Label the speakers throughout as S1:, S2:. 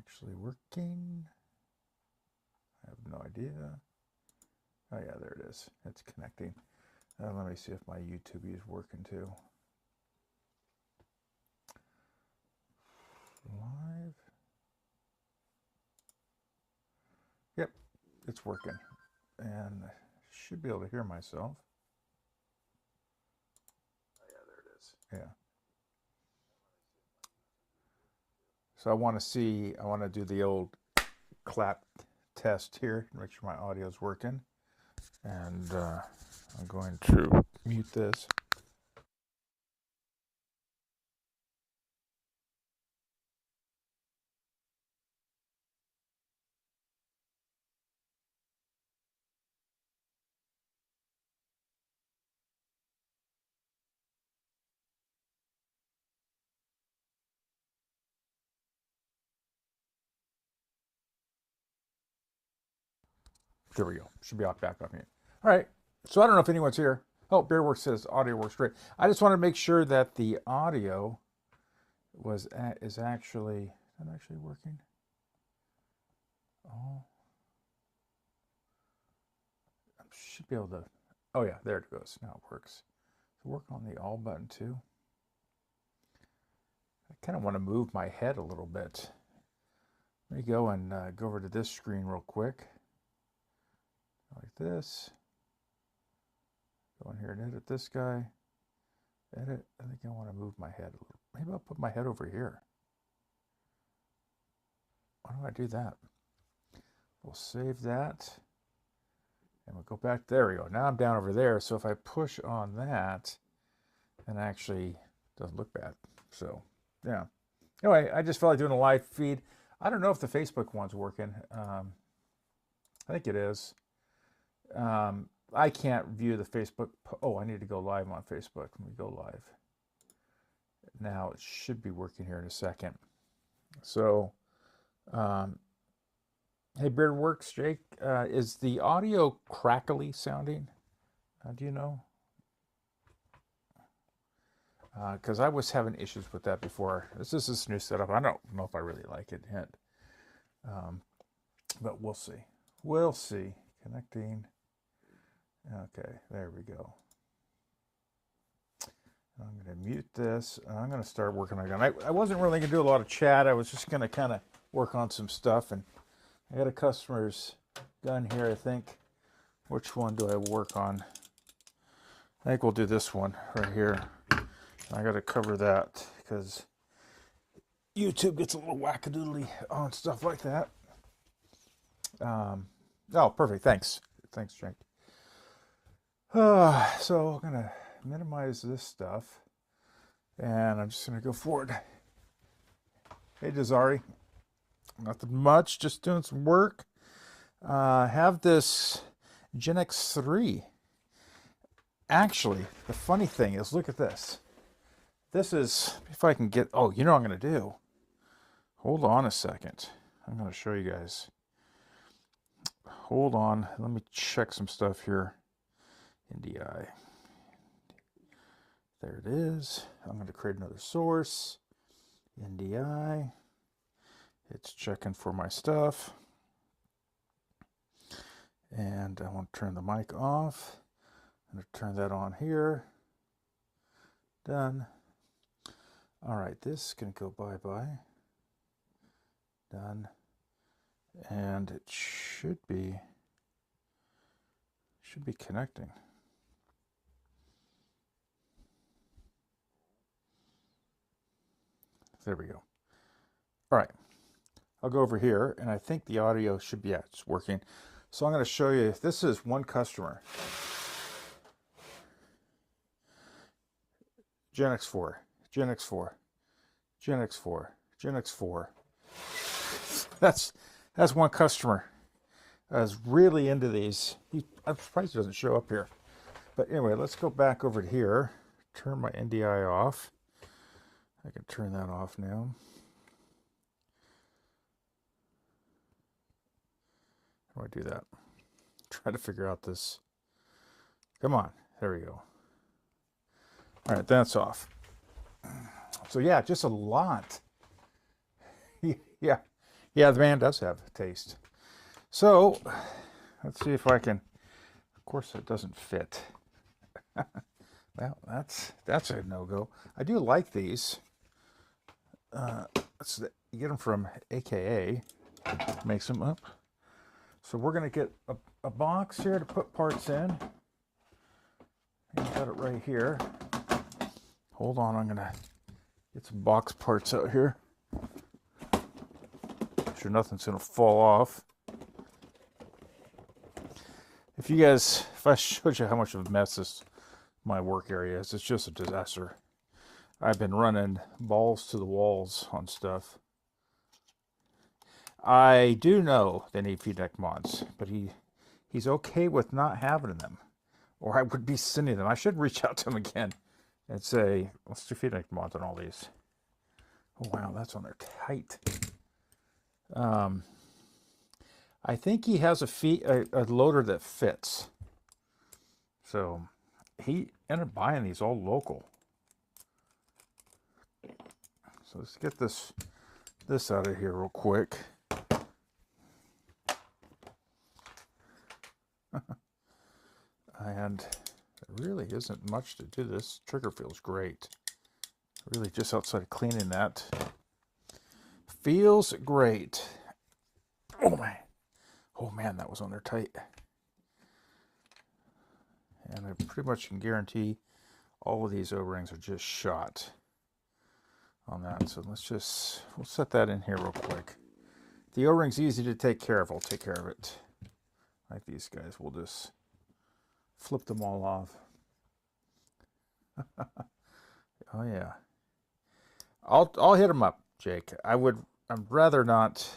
S1: actually working? I have no idea. Oh yeah, there it is. It's connecting. Let me see if my YouTube is working too. Live. Yep, it's working. And I should be able to hear myself. Oh yeah, there it is. Yeah. So I want to do the old clap test here, make sure my audio is working. And I'm going to mute this. There we go. Should be back on mute. All right. So I don't know if anyone's here. Oh, Bearworks says audio works great. I just want to make sure that the audio is actually working. Oh, I should be able to. Oh yeah, there it goes. Now it works. So work on the all button too. I kind of want to move my head a little bit. Let me go and go over to this screen real quick. Like this. Go in here and edit this guy. Edit. I think I want to move my head a little. Maybe I'll put my head over here. Why do I do that? We'll save that. And we'll go back. There we go. Now I'm down over there. So if I push on that, it actually doesn't look bad. So, yeah. Anyway, I just felt like doing a live feed. I don't know if the Facebook one's working. I think it is. I can't view the Facebook. Oh, I need to go live on Facebook. Let me go live. Now it should be working here in a second. So, hey, Beardworks, Jake, is the audio crackly sounding? Do you know? Because I was having issues with that before. This is this new setup. I don't know if I really like it yet. But we'll see. We'll see. Connecting. Okay, there we go. I'm going to mute this. I'm going to start working on it. I wasn't really going to do a lot of chat. I was just going to kind of work on some stuff. And I got a customer's gun here, I think. Which one do I work on? I think we'll do this one right here. I got to cover that because YouTube gets a little wackadoodly on stuff like that. Oh, perfect. Thanks. Thanks, Jake. So I'm going to minimize this stuff. And I'm just going to go forward. Hey, Desari. Nothing much. Just doing some work. Have this Gen X3. Actually, the funny thing is, look at this. This is, if I can get, oh, you know what I'm going to do? Hold on a second. I'm going to show you guys. Hold on. Let me check some stuff here. NDI. There it is. I'm going to create another source. NDI. It's checking for my stuff. And I want to turn the mic off. I'm going to turn that on here. Done. All right, this is going to go bye-bye. Done. And it should be connecting. There we go. All right. I'll go over here, and I think the audio should be, yeah, it's working. So I'm going to show you, this is one customer. Gen X4, Gen X4, Gen X4, Gen X4. That's one customer. I was really into these. I'm surprised he doesn't show up here. But anyway, let's go back over to here. Turn my NDI off. I can turn that off now. How do I do that? Try to figure out this. Come on. There we go. All right, that's off. So yeah, just a lot. Yeah, Yeah, the man does have taste. So let's see if I can. Of course, it doesn't fit. Well, that's a no-go. I do like these. You get them from AKA. Makes them up. So we're gonna get a box here to put parts in. I've got it right here. Hold on, I'm gonna get some box parts out here. Make sure nothing's gonna fall off. If I showed you how much of a mess my work area is, it's just a disaster. I've been running balls to the walls on stuff. I do know they need feedback mods, but he's okay with not having them, or I would be sending them. I should reach out to him again and say, let's do feedback mods on all these. Oh wow, that's on there tight. I think he has a loader that fits. So he ended up buying these all local. So let's get this out of here real quick. And there really isn't much to do. This trigger feels great. Really just outside of cleaning that. Feels great. Oh man, that was on there tight. And I pretty much can guarantee all of these O-rings are just shot on that. So we'll set that in here real quick. The O-ring's easy to take care of. I'll take care of it. Like these guys, we'll just flip them all off. Oh yeah. I'll hit them up, Jake. I'd rather not.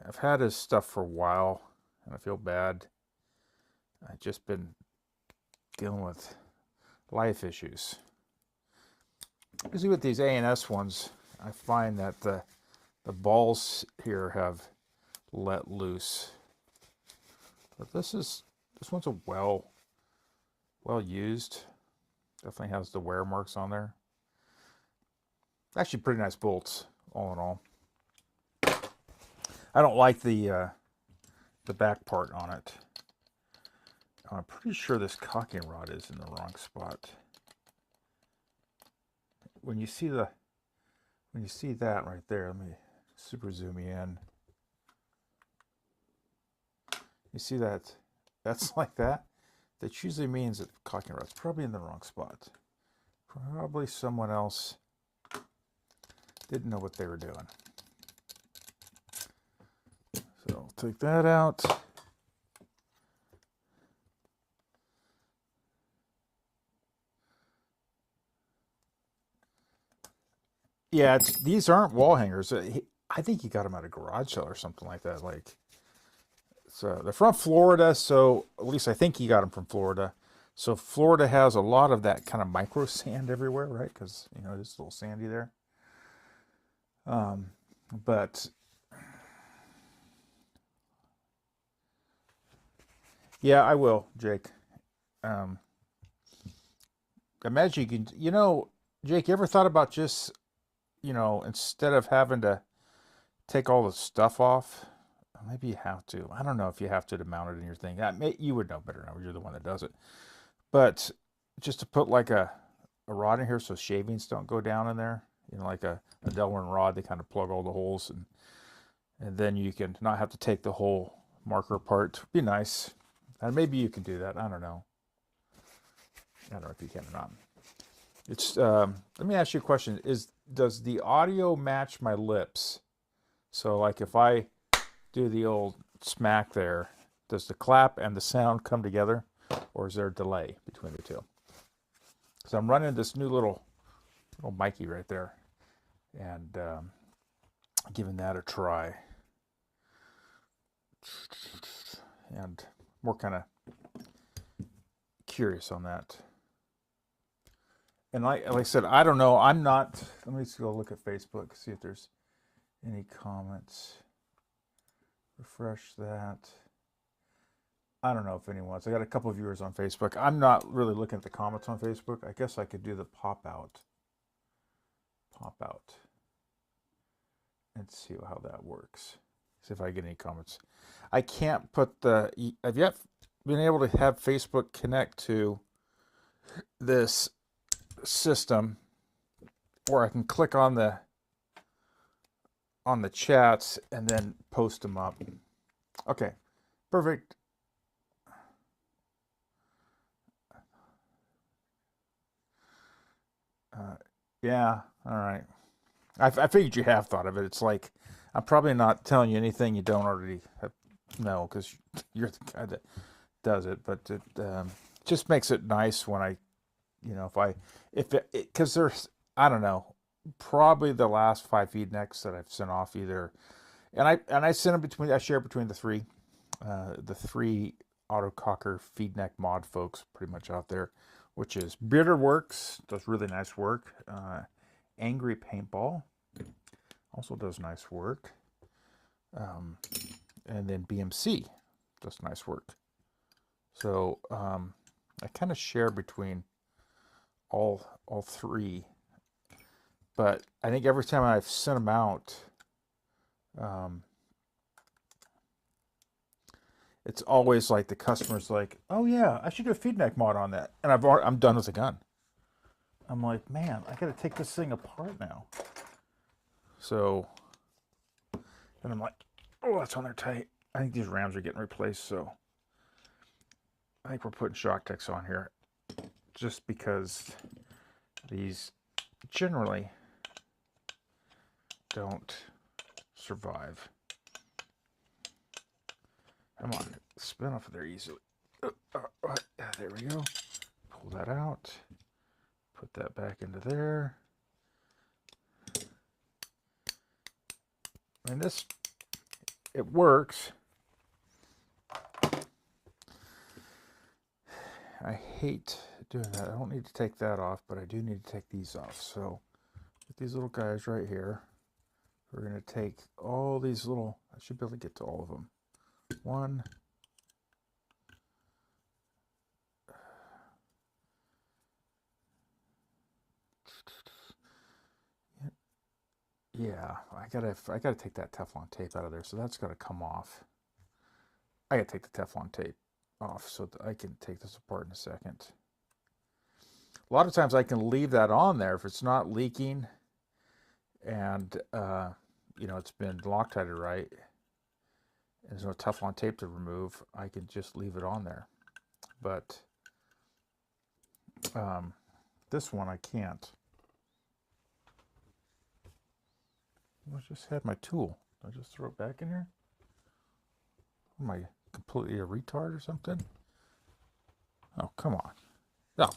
S1: I've had his stuff for a while, and I feel bad. I've just been dealing with life issues. Usually with these ANS ones, I find that the balls here have let loose. But this one's a well used. Definitely has the wear marks on there. Actually, pretty nice bolts, all in all. I don't like the back part on it. I'm pretty sure this cocking rod is in the wrong spot. When you see that right there, let me super zoom you in. You see that? That's like that. That usually means that the cocking rod's probably in the wrong spot. Probably someone else didn't know what they were doing. So I'll take that out. Yeah, these aren't wall hangers. I think he got them at a garage sale or something like that. So they're from Florida, so at least I think he got them from Florida. So Florida has a lot of that kind of micro sand everywhere, right? Because it's a little sandy there. But yeah, I will, Jake. Imagine you can, Jake, you ever thought about just, instead of having to take all the stuff off, maybe you have to. I don't know if you have to mount it in your thing. You would know better now. You're the one that does it. But just to put like a rod in here so shavings don't go down in there, like a Delrin rod, they kind of plug all the holes, and then you can not have to take the whole marker apart. Be nice. And maybe you can do that. I don't know. I don't know if you can or not. It's let me ask you a question. Does the audio match my lips? So like if I do the old smack there, does the clap and the sound come together, or is there a delay between the two? So I'm running this new little Mikey right there, and giving that a try. And more kind of curious on that. And like I said, I don't know. I'm not. Let me just go look at Facebook, see if there's any comments. Refresh that. I don't know if anyone's. I got a couple of viewers on Facebook. I'm not really looking at the comments on Facebook. I guess I could do the pop out. Let's see how that works. See if I get any comments. I can't put the... I've yet been able to have Facebook connect to this system where I can click on the chats and then post them up. Okay, perfect. Yeah, all right. I figured you have thought of it. It's like, I'm probably not telling you anything you don't already know, because you're the guy that does it. But it just makes it nice when I, because there's, I don't know, probably the last 5 feed necks that I've sent off either, and I send them between, I share between the three autococker feed neck mod folks pretty much out there, which is Bitterworks, does really nice work. Angry Paintball also does nice work. And then BMC does nice work. So I kind of share between all three. But I think every time I've sent them out, it's always like the customer's like, "Oh yeah, I should do a feed neck mod on that," and I'm done with the gun. I'm like, man, I got to take this thing apart now. So, and I'm like, oh, that's on there tight. I think these rams are getting replaced, so I think we're putting shock techs on here, just because these generally don't survive. Come on, spin off of there easily. There we go. Pull that out. Put that back into there. And this, it works. I hate doing that. I don't need to take that off, but I do need to take these off. So with these little guys right here, we're going to take all these little, I should be able to get to all of them. One. Yeah, I gotta take that Teflon tape out of there, so that's gotta come off. I gotta take the Teflon tape off so that I can take this apart in a second. A lot of times I can leave that on there if it's not leaking and it's been Loctited right. There's no Teflon tape to remove. I can just leave it on there, but this one I can't. I just had my tool. Did I just throw it back in here? Am I completely a retard or something? Oh, come on. No.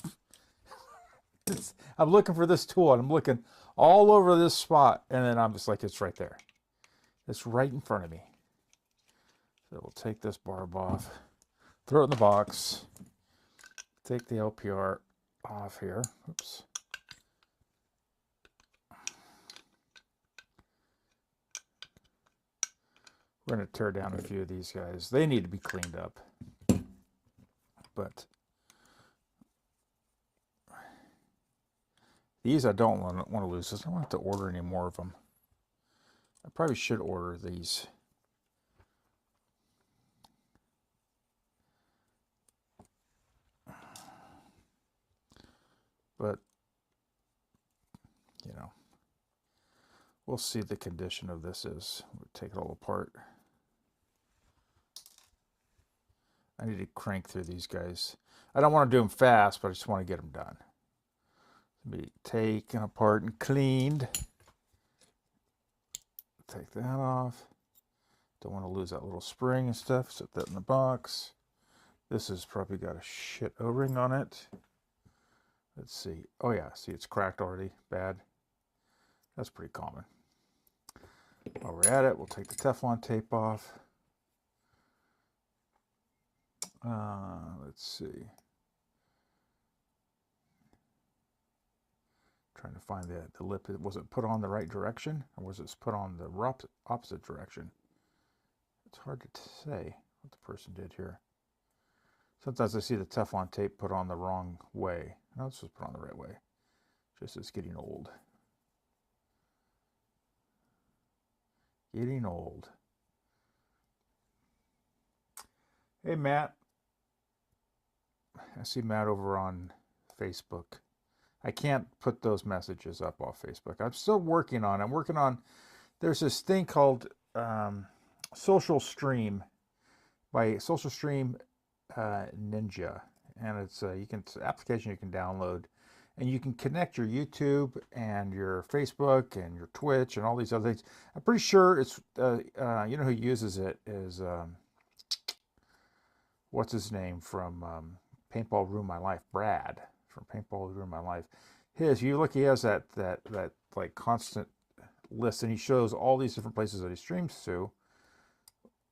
S1: I'm looking for this tool, and I'm looking all over this spot, and then I'm just like, it's right there. It's right in front of me. So we'll take this barb off, throw it in the box, take the LPR off here. Oops. We're going to tear down a few of these guys. They need to be cleaned up. But these I don't want to lose. I don't have to order any more of them. I probably should order these. But, we'll see the condition of this is. We'll take it all apart. I need to crank through these guys. I don't want to do them fast, but I just want to get them done. Be taken apart and cleaned. Take that off. Don't want to lose that little spring and stuff. Set that in the box. This has probably got a shit O-ring on it. Let's see. Oh yeah, see it's cracked already. Bad. That's pretty common. While we're at it, we'll take the Teflon tape off. Let's see. Trying to find the lip. Was it put on the right direction, or was it put on the opposite direction? It's hard to say what the person did here. Sometimes I see the Teflon tape put on the wrong way. No, this was put on the right way. Just it's getting old. Getting old. Hey, Matt. I see Matt over on Facebook. I can't put those messages up off Facebook. I'm still working on it. I'm working on, there's this thing called Social Stream by Social Stream Ninja. And it's it's an application you can download. And you can connect your YouTube and your Facebook and your Twitch and all these other things. I'm pretty sure it's, you know who uses it is, what's his name from Paintball Ruined My Life? Brad from Paintball Ruined My Life. He has that like constant list, and he shows all these different places that he streams to.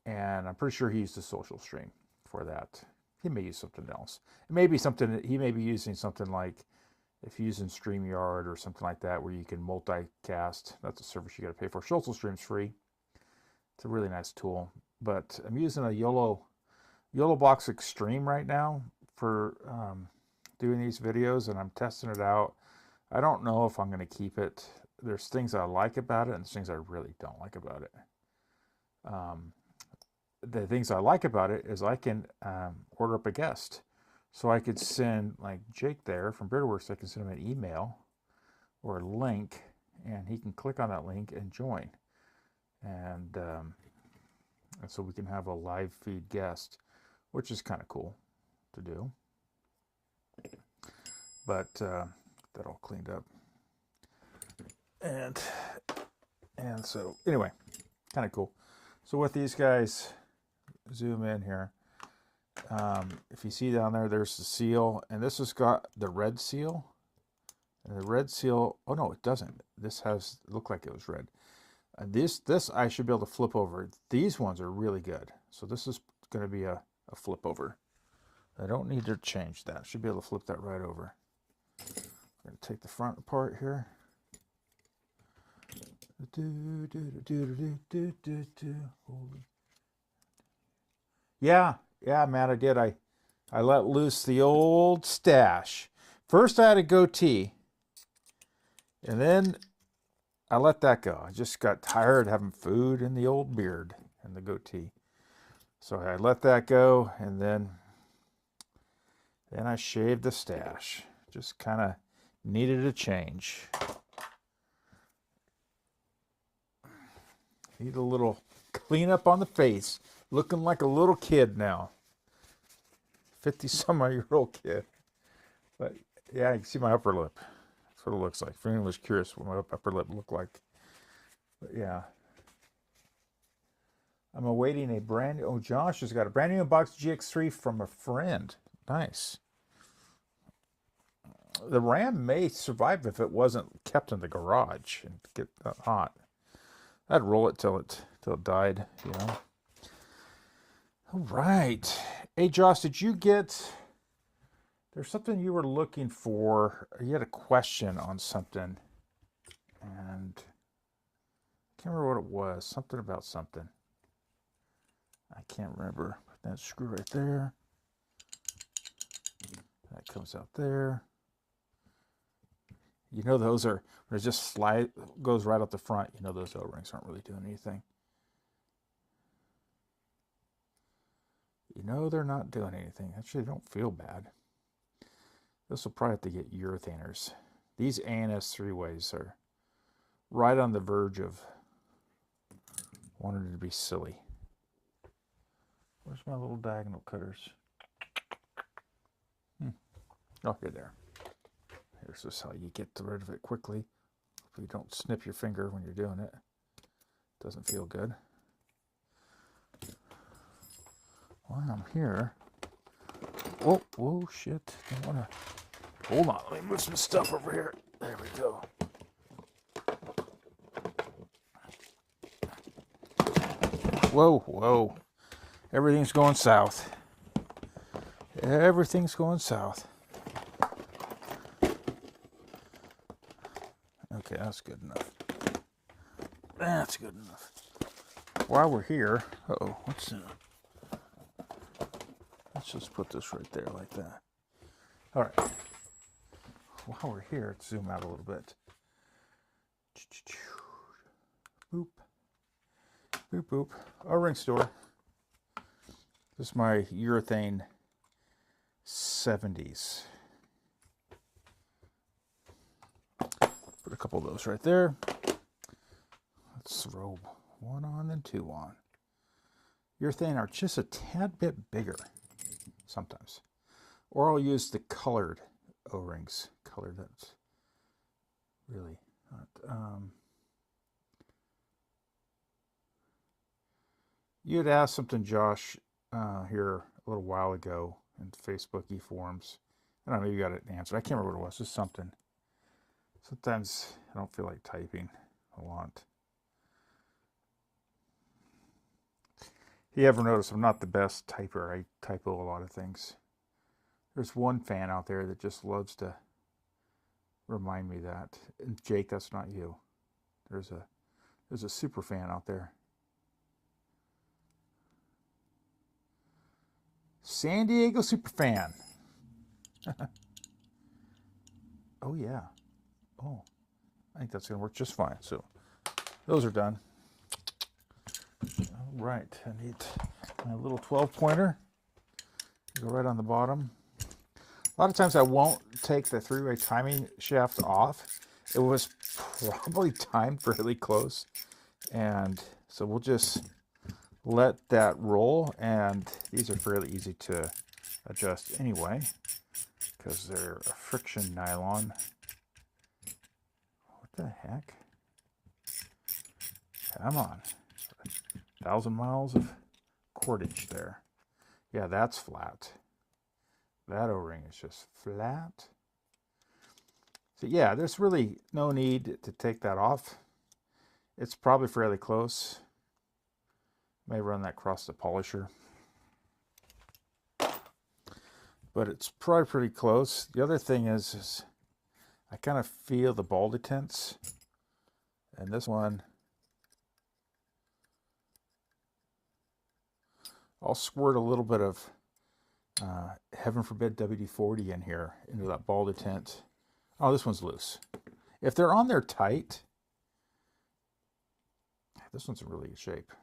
S1: And I'm pretty sure he used a Social Stream for that. He may use something else. It may be something, he may be using something like, if you're using StreamYard or something like that, where you can multicast. That's a service you got to pay for. Social Stream's free. It's a really nice tool. But I'm using a YOLO Box Extreme right now for doing these videos, and I'm testing it out. I don't know if I'm going to keep it. There's things I like about it, and there's things I really don't like about it. The things I like about it is I can order up a guest. So I could send, like Jake there from Beardworks, I can send him an email or a link, and he can click on that link and join. And so we can have a live feed guest, which is kind of cool to do. But that all cleaned up. And so anyway, kind of cool. So with these guys, zoom in here. If you see down there, there's the seal, and this has got the red seal. And the red seal, oh no, it doesn't. This has, looked like it was red. This I should be able to flip over. These ones are really good. So this is going to be a flip over. I don't need to change that. I should be able to flip that right over. I'm going to take the front apart here. Yeah, Matt, I did. I let loose the old stash. First I had a goatee, and then I let that go. I just got tired of having food in the old beard and the goatee. So I let that go, and then I shaved the stash. Just kind of needed a change. Need a little cleanup on the face. Looking like a little kid now. 50-some-year-old kid. But yeah, you can see my upper lip. That's what it looks like. For anyone who's curious what my upper lip looked like. But yeah. I'm awaiting a brand new, Josh has got a brand new box GX3 from a friend. Nice. The RAM may survive if it wasn't kept in the garage and get that hot. I'd roll it till it died, you know. All right. Hey, Josh, did you get... There's something you were looking for. You had a question on something. And I can't remember what it was. Something about something. I can't remember. Put that screw right there. That comes out there. You know those are... When it just goes right up the front, you know those O-rings aren't really doing anything. You know they're not doing anything. Actually, they don't feel bad. This will probably have to get urethaners. These ANS 3-ways are right on the verge of wanting to be silly. Where's my little diagonal cutters? Oh, here they are. Here's just how you get rid of it quickly. Hopefully you don't snip your finger when you're doing it. Doesn't feel good. While I'm here, whoa, shit! Don't wanna. Hold on, let me move some stuff over here. There we go. Whoa! Everything's going south. Everything's going south. Okay, that's good enough. That's good enough. While we're here, what's that? Let's just put this right there like that. All right. While we're here, let's zoom out a little bit. Boop. Boop, boop. O-ring store. This is my urethane 70s. Put a couple of those right there. Let's throw one on, then two on. Urethane are just a tad bit bigger sometimes. Or I'll use the colored O-rings. Colored, that's really not. You had asked something, Josh, here a little while ago in Facebook e-forums. I don't know, maybe you got an answer. I can't remember what it was. Just something. Sometimes I don't feel like typing a lot. If you ever notice, I'm not the best typer. I typo a lot of things. There's one fan out there that just loves to remind me that. And Jake, that's not you. There's a super fan out there. San Diego super fan. Oh yeah. Oh, I think that's gonna work just fine. So those are done. All right, I need my little 12 pointer. Go right on the bottom. A lot of times I won't take the three-way timing shaft off. It was probably timed fairly close. And so we'll just let that roll. And these are fairly easy to adjust anyway, because they're a friction nylon. What the heck? Come on. 1,000 miles of cordage there. Yeah, that's flat. That O-ring is just flat. So yeah, there's really no need to take that off. It's probably fairly close. May run that across the polisher. But it's probably pretty close. The other thing is I kind of feel the ball detents. And this one, I'll squirt a little bit of heaven forbid WD-40 in here into that ball detent. Oh, this one's loose. If they're on there tight, this one's in really good shape.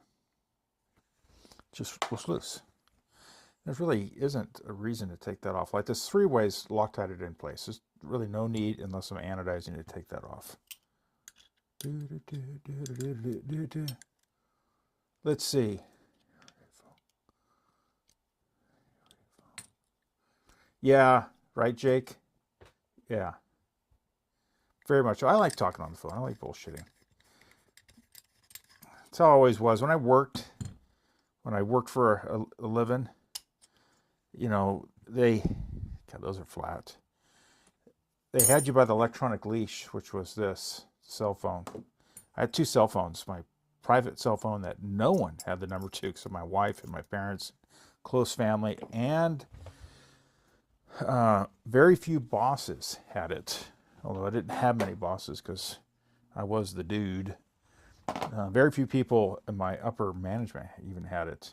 S1: Just was loose. There really isn't a reason to take that off. Like this 3-ways Loctite it in place. There's really no need unless I'm anodizing to take that off. Let's see. Yeah, right, Jake? Yeah. Very much. I like talking on the phone. I like bullshitting. That's how it always was. When I worked for a living, you know, God, those are flat. They had you by the electronic leash, which was this cell phone. I had 2 cell phones. My private cell phone that no one had the number to, except my wife and my parents, close family, and very few bosses had it. Although I didn't have many bosses because I was the dude. Very few people in my upper management even had it.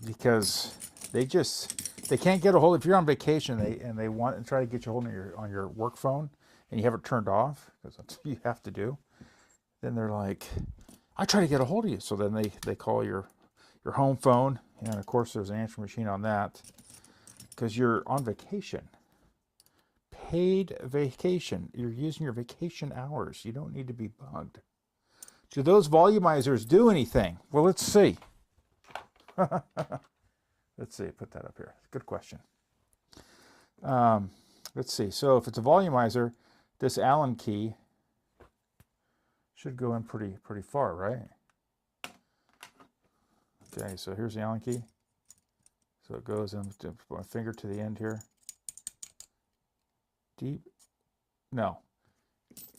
S1: Because they can't get a hold. If you're on vacation and they want and try to get you a hold on your work phone and you have it turned off, because that's what you have to do, then they're like, I try to get a hold of you. So then they call your home phone, and of course there's an answering machine on that because you're on vacation. Paid vacation. You're using your vacation hours. You don't need to be bugged. Do those volumizers do anything? Well, let's see. Let's see. Put that up here. Good question. Let's see. So if it's a volumizer, this Allen key should go in pretty far, right? Okay. So here's the Allen key. So it goes in. Put my finger to the end here. Deep. No.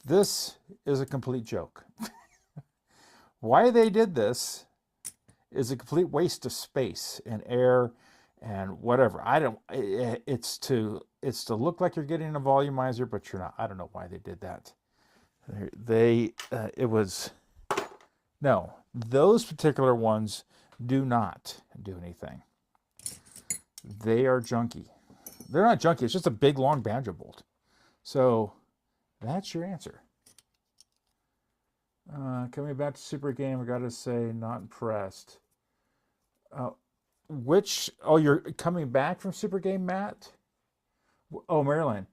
S1: This is a complete joke. Why they did this is a complete waste of space and air and whatever. It's to look like you're getting a volumizer, but you're not. I don't know why they did that. No, those particular ones do not do anything. They are junky. They're not junky. It's just a big, long banjo bolt. So that's your answer. Coming back to Super Game, I gotta say, not impressed. Which? Oh, you're coming back from Super Game, Matt? Oh, Maryland.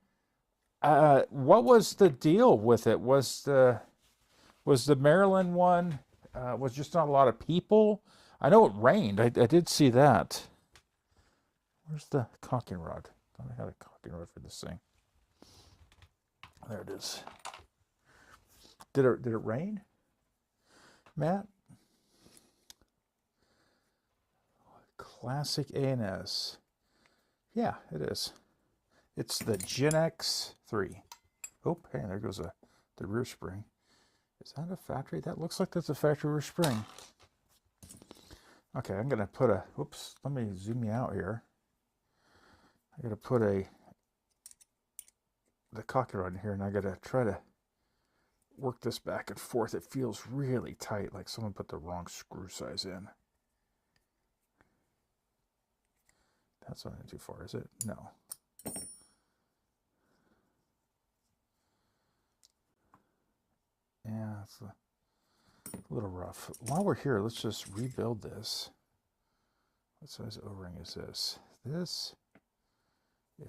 S1: What was the deal with it? Was the Maryland one was just not a lot of people? I know it rained. I did see that. Where's the caulking rod? I thought I had a caulking rod for this thing. There it is. Did it rain, Matt? Classic ANS. Yeah, it is. It's the Gen X 3. Oh, hey, there goes the rear spring. Is that a factory? That looks like that's a factory rear spring. Okay, I'm going to put a... Whoops, let me zoom you out here. I got to put the caulking rod in here, and I got to try to work this back and forth. It feels really tight, like someone put the wrong screw size in. That's not too far, is it? No. Yeah, it's a little rough. While we're here, let's just rebuild this. What size O-ring is this? This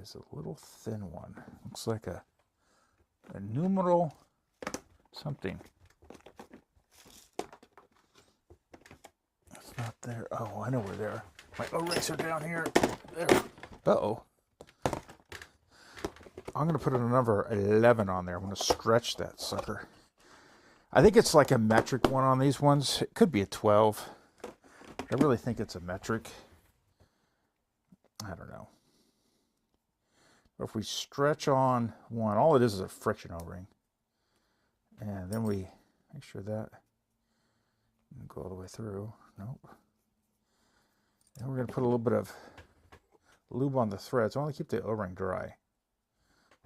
S1: is a little thin one. Looks like a numeral something. It's not there. Oh, I know where they are. My O-rings are down here. There. Uh-oh. I'm going to put a number 11 on there. I'm going to stretch that sucker. I think it's like a metric one on these ones. It could be a 12. I really think it's a metric. I don't know. But if we stretch on one, all it is a friction O-ring. And then we make sure that doesn't go all the way through. Nope. And we're going to put a little bit of lube on the threads. I want to keep the O-ring dry.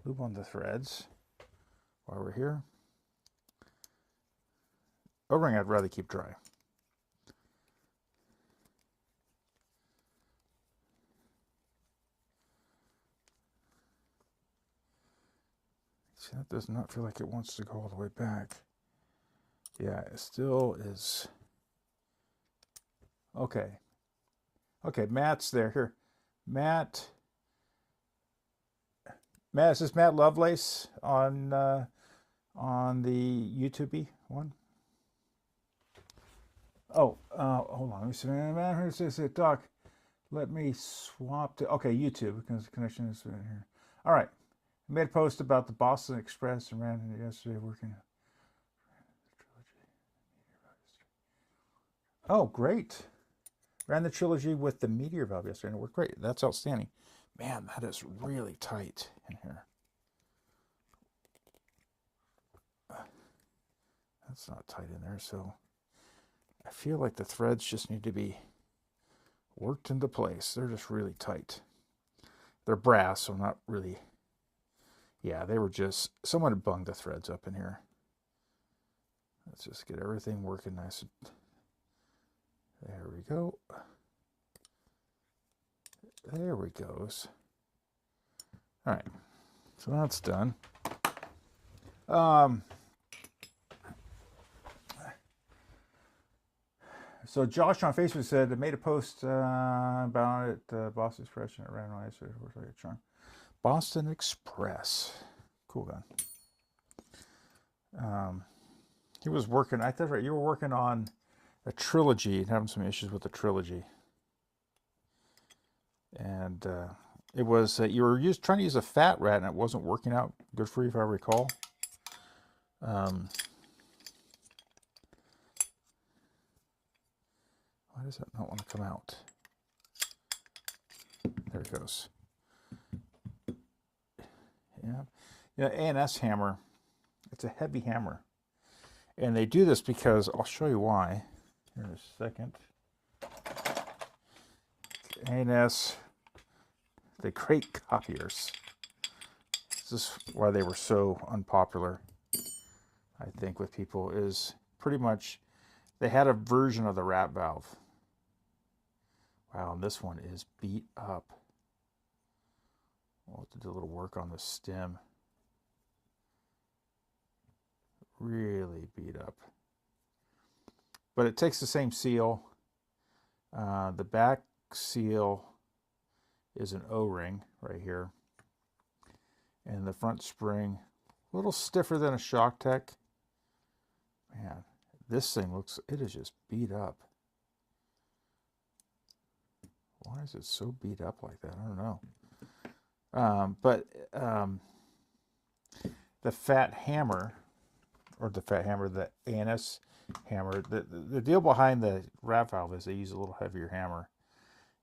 S1: Lube on the threads while we're here. O-ring I'd rather keep dry. See, that does not feel like it wants to go all the way back. Yeah, it still is. Okay. Okay, Matt's there. Here. Matt, is this Matt Lovelace on the YouTube one? Oh, hold on. Let me see. Matt, here's this. Doc, let me swap to... Okay, YouTube, because the connection is in here. All right. I made a post about the Boston Express and ran it yesterday working. Oh, great. Ran the trilogy with the meteor valve yesterday and it worked great. That's outstanding. Man, that is really tight in here. That's not tight in there, so I feel like the threads just need to be worked into place. They're just really tight. They're brass, so not really... Yeah, they were just... Someone had bunged the threads up in here. Let's just get everything working nice. There we go. There we goes. All right, so that's done. So Josh on Facebook said, I made a post about it, Boston Express, and it ran on ice. Boston Express. Cool gun. He was working, I thought you were working on a trilogy and having some issues with the trilogy. And it was, you were trying to use a fat rat and it wasn't working out good for you, if I recall. Why does that not want to come out? There it goes. Yeah. Yeah, ANS hammer. It's a heavy hammer. And they do this because, I'll show you why here in a second. ANS, the great copiers. This is why they were so unpopular, I think, with people, is pretty much they had a version of the rat valve. Wow, and this one is beat up. We'll have to do a little work on the stem. Really beat up. but it takes the same seal. The back seal is an O-ring right here. And the front spring, a little stiffer than a Shock Tech. Man, this thing looks, it is just beat up. Why is it so beat up like that? I don't know. The fat hammer, the ANS hammer, the deal behind the rat valve is they use a little heavier hammer.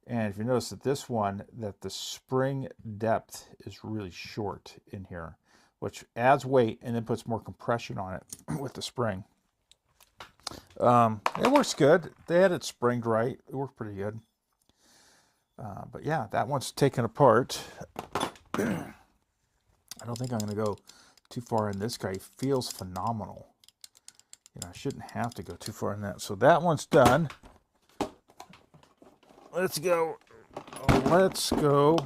S1: And if you notice that this one, that the spring depth is really short in here, which adds weight and then puts more compression on it with the spring. It works good. They had it springed right. It worked pretty good. But yeah, that one's taken apart. I don't think I'm going to go too far in this guy. He feels phenomenal. You know, I shouldn't have to go too far in that. So that one's done. Let's go. Let's go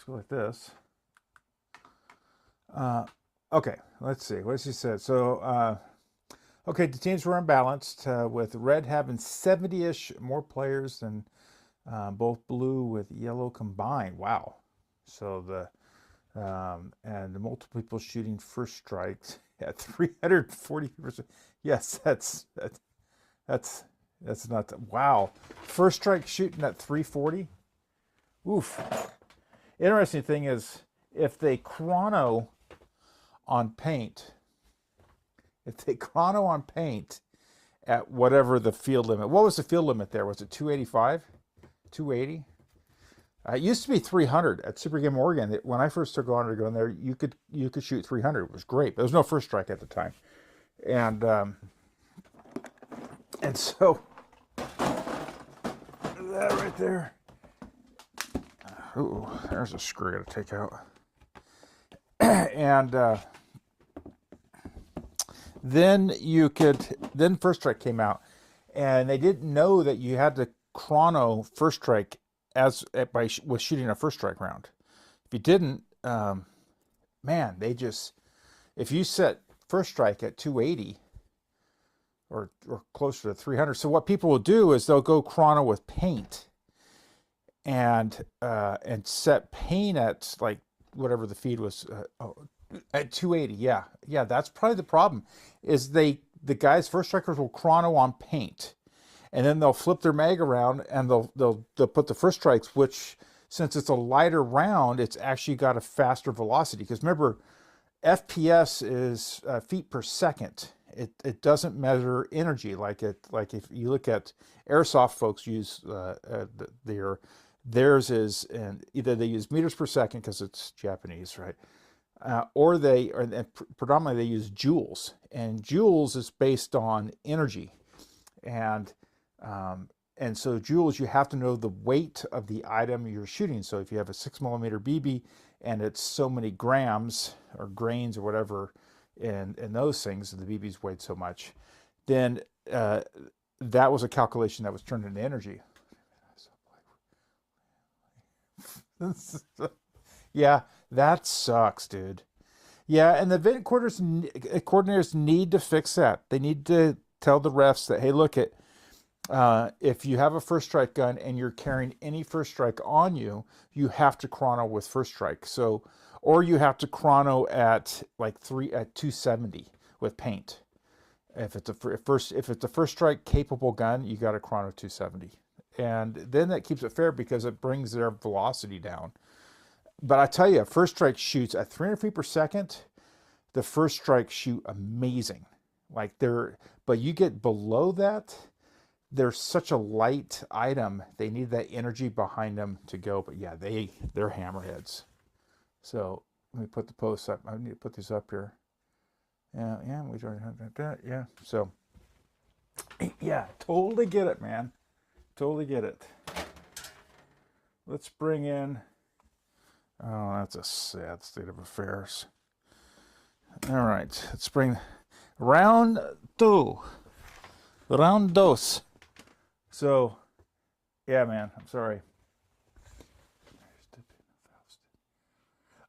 S1: like this. Okay, let's see. What she said. So, okay, the teams were unbalanced, with red having 70-ish more players than both blue with yellow combined. Wow. So and the multiple people shooting first strikes at 340%. Yes, that's not, wow. First strike shooting at 340. Oof. Interesting thing is, if they chrono on paint, at whatever the field limit, what was the field limit there? Was it 285? 280? It used to be 300 at Super Game Oregon. When I first took on to go in there, you could shoot 300. It was great. There was no first strike at the time, and so that right there. Ooh, there's a screw I got to take out. And then first strike came out, and they didn't know that you had to chrono first strike with shooting a first strike round. If you didn't, man, if you set first strike at 280 or closer to 300. So what people will do is they'll go chrono with paint and set paint at like whatever the feed was, at 280. Yeah, that's probably the problem. Is the guys, first strikers, will chrono on paint, and then they'll flip their mag around and they'll put the first strikes, which, since it's a lighter round, it's actually got a faster velocity. Because remember, FPS is feet per second. It doesn't measure energy like if you look at airsoft folks use theirs is, and either they use meters per second because it's Japanese, right? Or predominantly they use joules, and joules is based on energy, and so joules, you have to know the weight of the item you're shooting. So if you have a 6mm BB and it's so many grams or grains or whatever in those things, the BB's weighed so much, then that was a calculation that was turned into energy. Yeah, that sucks, dude. Yeah, and the event coordinators need to fix that. They need to tell the refs that, hey, look, if you have a first strike gun and you're carrying any first strike on you, you have to chrono with first strike. So, or you have to chrono at 270 with paint. If it's a first strike capable gun, you got to chrono 270. And then that keeps it fair because it brings their velocity down. But I tell you, first strike shoots at 300 feet per second. The first strike shoot amazing. But you get below that, they're such a light item. They need that energy behind them to go. But yeah, they're hammerheads. So let me put the posts up. I need to put these up here. Yeah, we already had that. Yeah. So yeah, totally get it, man. Totally get it. Let's bring in. Oh, that's a sad state of affairs. All right, let's bring round two. Round dos. So, yeah, man, I'm sorry.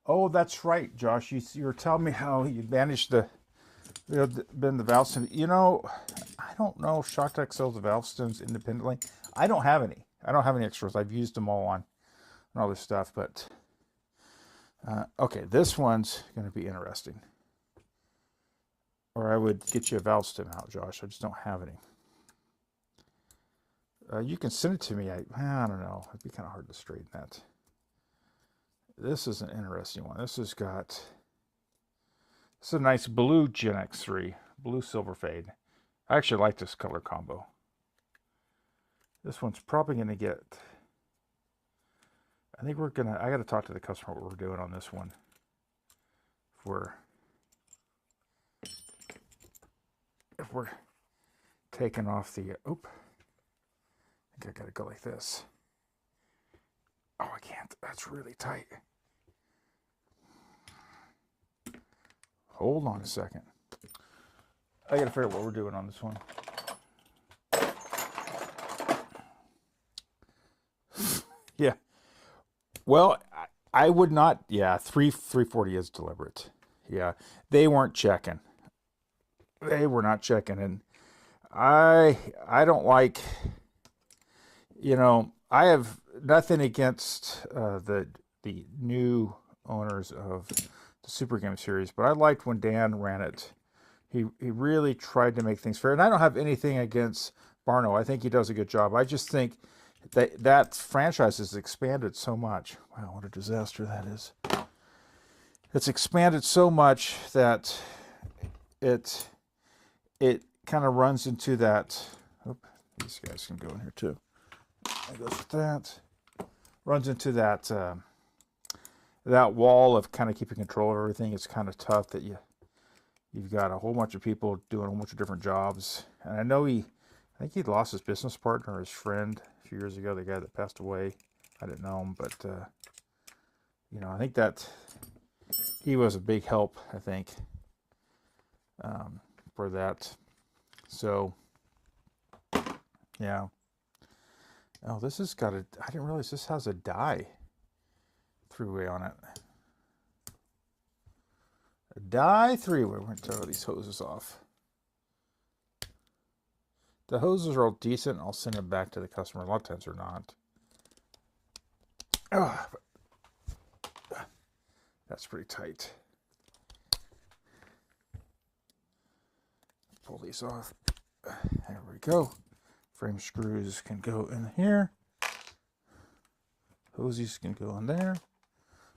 S1: Oh, that's right, Josh. You were telling me how you managed to bend the valve. You know, don't know if ShockTech sells the valve stems independently. I don't have any. I don't have any extras. I've used them all on all this stuff, but okay, this one's going to be interesting. Or I would get you a valve stem out, Josh. I just don't have any. You can send it to me. I don't know. It'd be kind of hard to straighten that. This is an interesting one. This is a nice blue Gen X3, blue silver fade. I actually like this color combo. This one's probably going to get, I think I got to talk to the customer what we're doing on this one. If we're taking off the, I think I got to go like this. Oh, I can't. That's really tight. Hold on a second. I got to figure out what we're doing on this one. Yeah. Well, I would not. Yeah, 340 is deliberate. Yeah, they weren't checking. They were not checking, and I don't like. You know, I have nothing against the new owners of the Super Game series, but I liked when Dan ran it. He really tried to make things fair, and I don't have anything against Barno. I think he does a good job. I just think that franchise has expanded so much. Wow, what a disaster that is. It's expanded so much that it kind of runs into that. These guys can go in here too. That goes with that. Runs into that that wall of kind of keeping control of everything. It's kind of tough that you've got a whole bunch of people doing a whole bunch of different jobs. And I know I think he lost his business partner, his friend, a few years ago. The guy that passed away. I didn't know him, but you know, I think that he was a big help. I think for that. So yeah. Oh, this has got a, I didn't realize this has a die three-way on it. A die three-way. We're going to tear these hoses off. The hoses are all decent. I'll send them back to the customer. A lot of times they're not. Oh, that's pretty tight. Pull these off. There we go. Frame screws can go in here. Hosies can go in there.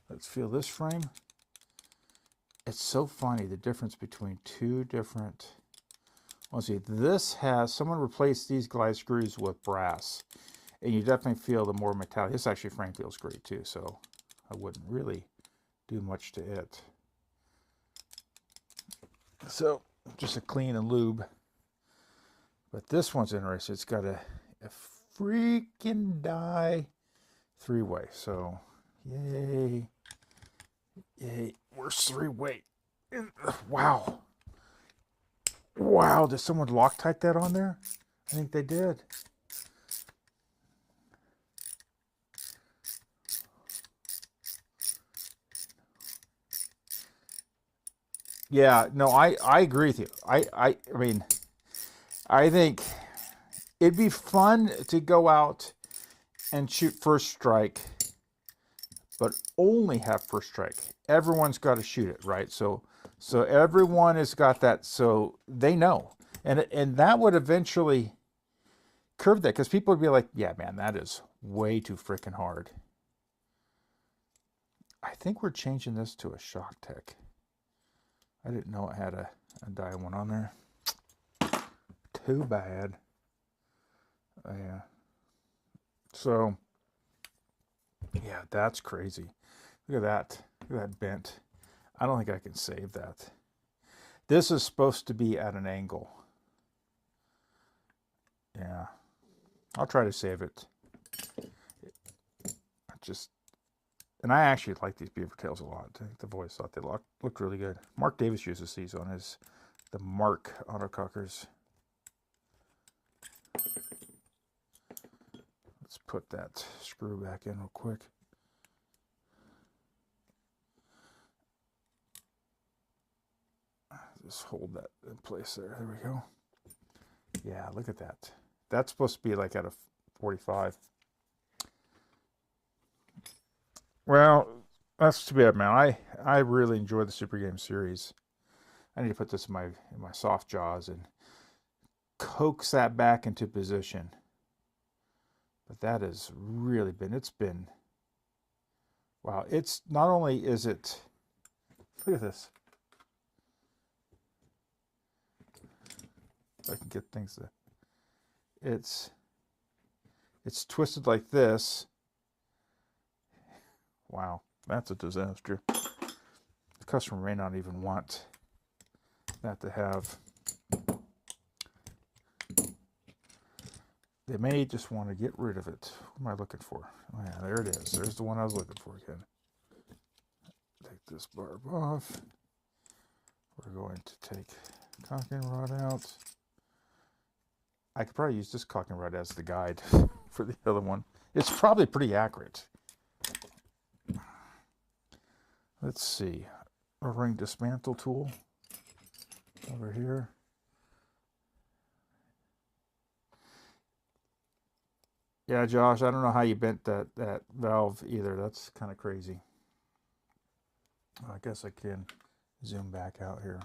S1: Let's feel this frame. It's so funny, the difference between two different. Let's see, this has, someone replaced these glide screws with brass. And you definitely feel the more metallic. This actually frame feels great too, so I wouldn't really do much to it. So, just a clean and lube. But this one's interesting. It's got a freaking die three-way. So, yay. Yay. Where's three-way? Wow. Wow. Did someone Loctite that on there? I think they did. Yeah. No, I agree with you. I mean, I think it'd be fun to go out and shoot first strike, but only have first strike. Everyone's got to shoot it, right? So everyone has got that, so they know. And that would eventually curve that, because people would be like, yeah, man, that is way too freaking hard. I think we're changing this to a ShockTech. I didn't know it had a die one on there. Too bad. Yeah. So, yeah, that's crazy. Look at that. Look at that bent. I don't think I can save that. This is supposed to be at an angle. Yeah. I'll try to save it. And I actually like these beaver tails a lot. I think the boys thought they looked really good. Mark Davis uses these on the Mark autocockers. Let's put that screw back in real quick. Just hold that in place there. There we go. Yeah, look at that. That's supposed to be like at a 45. Well, that's too bad, man. I really enjoy the Super Game series. I need to put this in my soft jaws and coax that back into position. But that has really been, it's been, wow. It's not only is it, look at this. If I can get things to, it's twisted like this. Wow, that's a disaster. The customer may not even want that to have. They may just want to get rid of it. What am I looking for? Oh yeah, there it is. There's the one I was looking for again. Take this barb off. We're going to take caulking rod out. I could probably use this caulking rod as the guide for the other one. It's probably pretty accurate. Let's see. A ring dismantle tool over here. Yeah, Josh, I don't know how you bent that valve either. That's kind of crazy. I guess I can zoom back out here.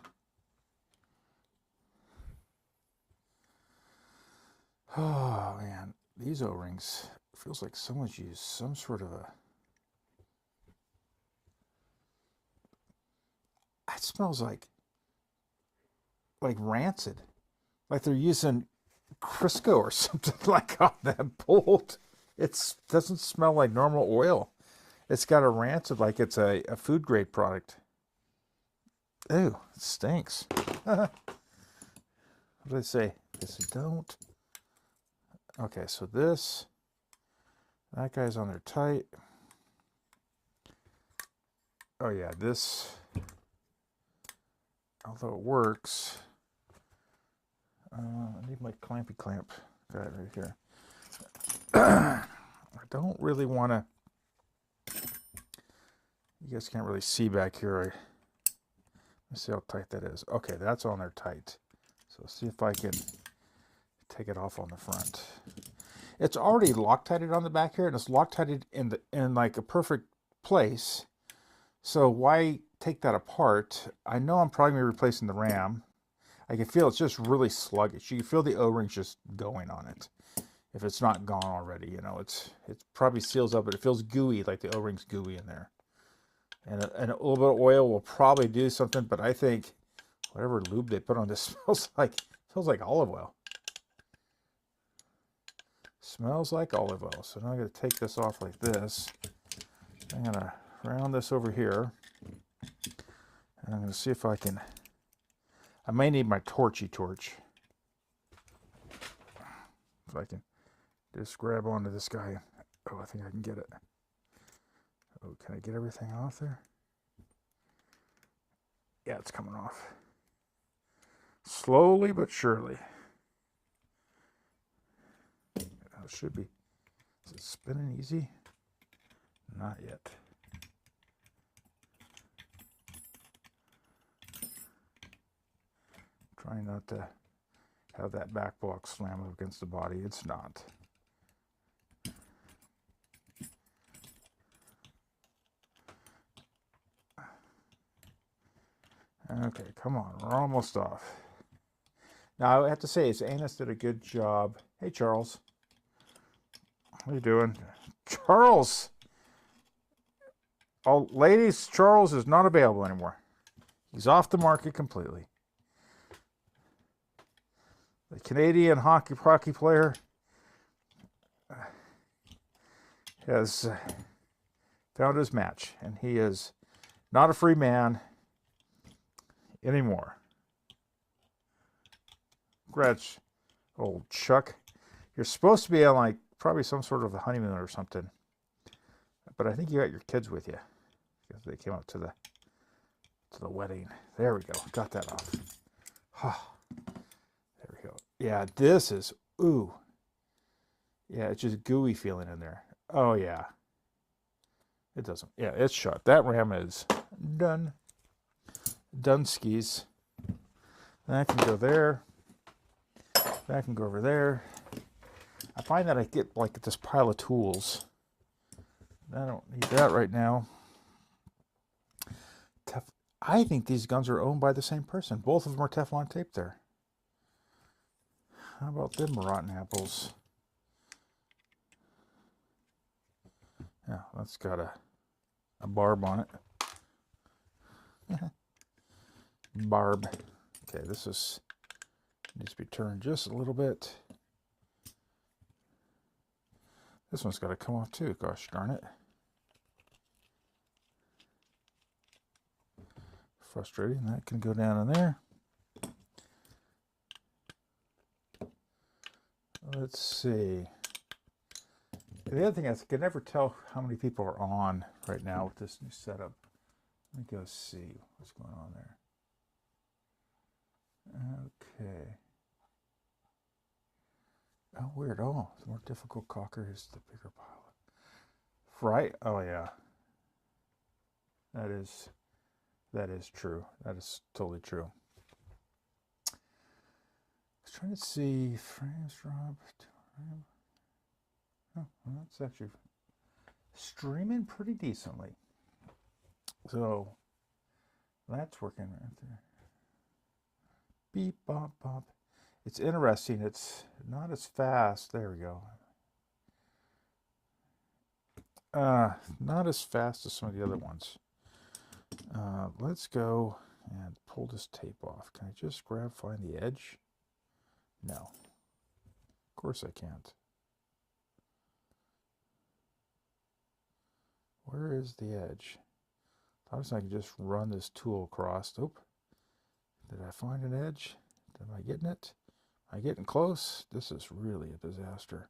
S1: Oh, man. These O-rings, feels like someone's used some sort of a... It smells like rancid. Like they're using Crisco or something like on that bolt. It doesn't smell like normal oil. It's got a rancid, like it's a food grade product. Ew, it stinks. What do they say? They say don't. Okay, so that guy's on there tight. Oh yeah, this, although it works, I need my clampy clamp guy right here. I don't really want to, you guys can't really see back here. Let's see how tight that is. Okay, that's on there tight. So see if I can take it off on the front. It's already Loctited on the back here, and it's Loctited in like a perfect place. So why take that apart? I know I'm probably going to be replacing the RAM. I can feel it's just really sluggish. You can feel the O-rings just going on it. If it's not gone already, you know, it probably seals up, but it feels gooey, like the O-ring's gooey in there. And a little bit of oil will probably do something, but I think whatever lube they put on this smells like olive oil. Smells like olive oil. So now I'm going to take this off like this. I'm going to round this over here. And I'm going to see if I can, I may need my torchy torch. If I can just grab onto this guy. Oh, I think I can get it. Oh, can I get everything off there? Yeah, it's coming off. Slowly but surely. It should be. Is it spinning easy? Not yet. Trying not to have that back block slam up against the body. It's not. Okay, come on. We're almost off. Now, I have to say, ANS did a good job. Hey, Charles. How you doing? Charles! Oh, ladies, Charles is not available anymore. He's off the market completely. The Canadian hockey player has found his match, and he is not a free man anymore. Congrats, old Chuck. You're supposed to be on like probably some sort of a honeymoon or something, but I think you got your kids with you because they came up to the wedding. There we go. Got that off. There we go. Yeah, this is ooh. Yeah, it's just gooey feeling in there. Oh yeah. It doesn't. Yeah, it's shut. That RAM is done. Done skis. That can go there. That can go over there. I find that I get like this pile of tools. I don't need that right now. I think these guns are owned by the same person. Both of them are Teflon tape there. How about them rotten apples? Yeah, that's got a barb on it. Barb. Okay, this needs to be turned just a little bit. This one's got to come off too, gosh darn it. Frustrating. That can go down in there. Let's see. The other thing is I can never tell how many people are on right now with this new setup. Let me go see what's going on there. Okay. Oh, weird. Oh, the more difficult cocker is the bigger pilot. Right? Oh, yeah. That is true. That is totally true. I was trying to see frames drop. Oh, well, that's actually streaming pretty decently. So that's working right there. Beep, bop, bop. It's interesting. It's not as fast. There we go. Not as fast as some of the other ones. Let's go and pull this tape off. Can I just find the edge? No. Of course I can't. Where is the edge? I was I could just run this tool across. Oop. Did I find an edge? Am I getting it? Am I getting close? This is really a disaster.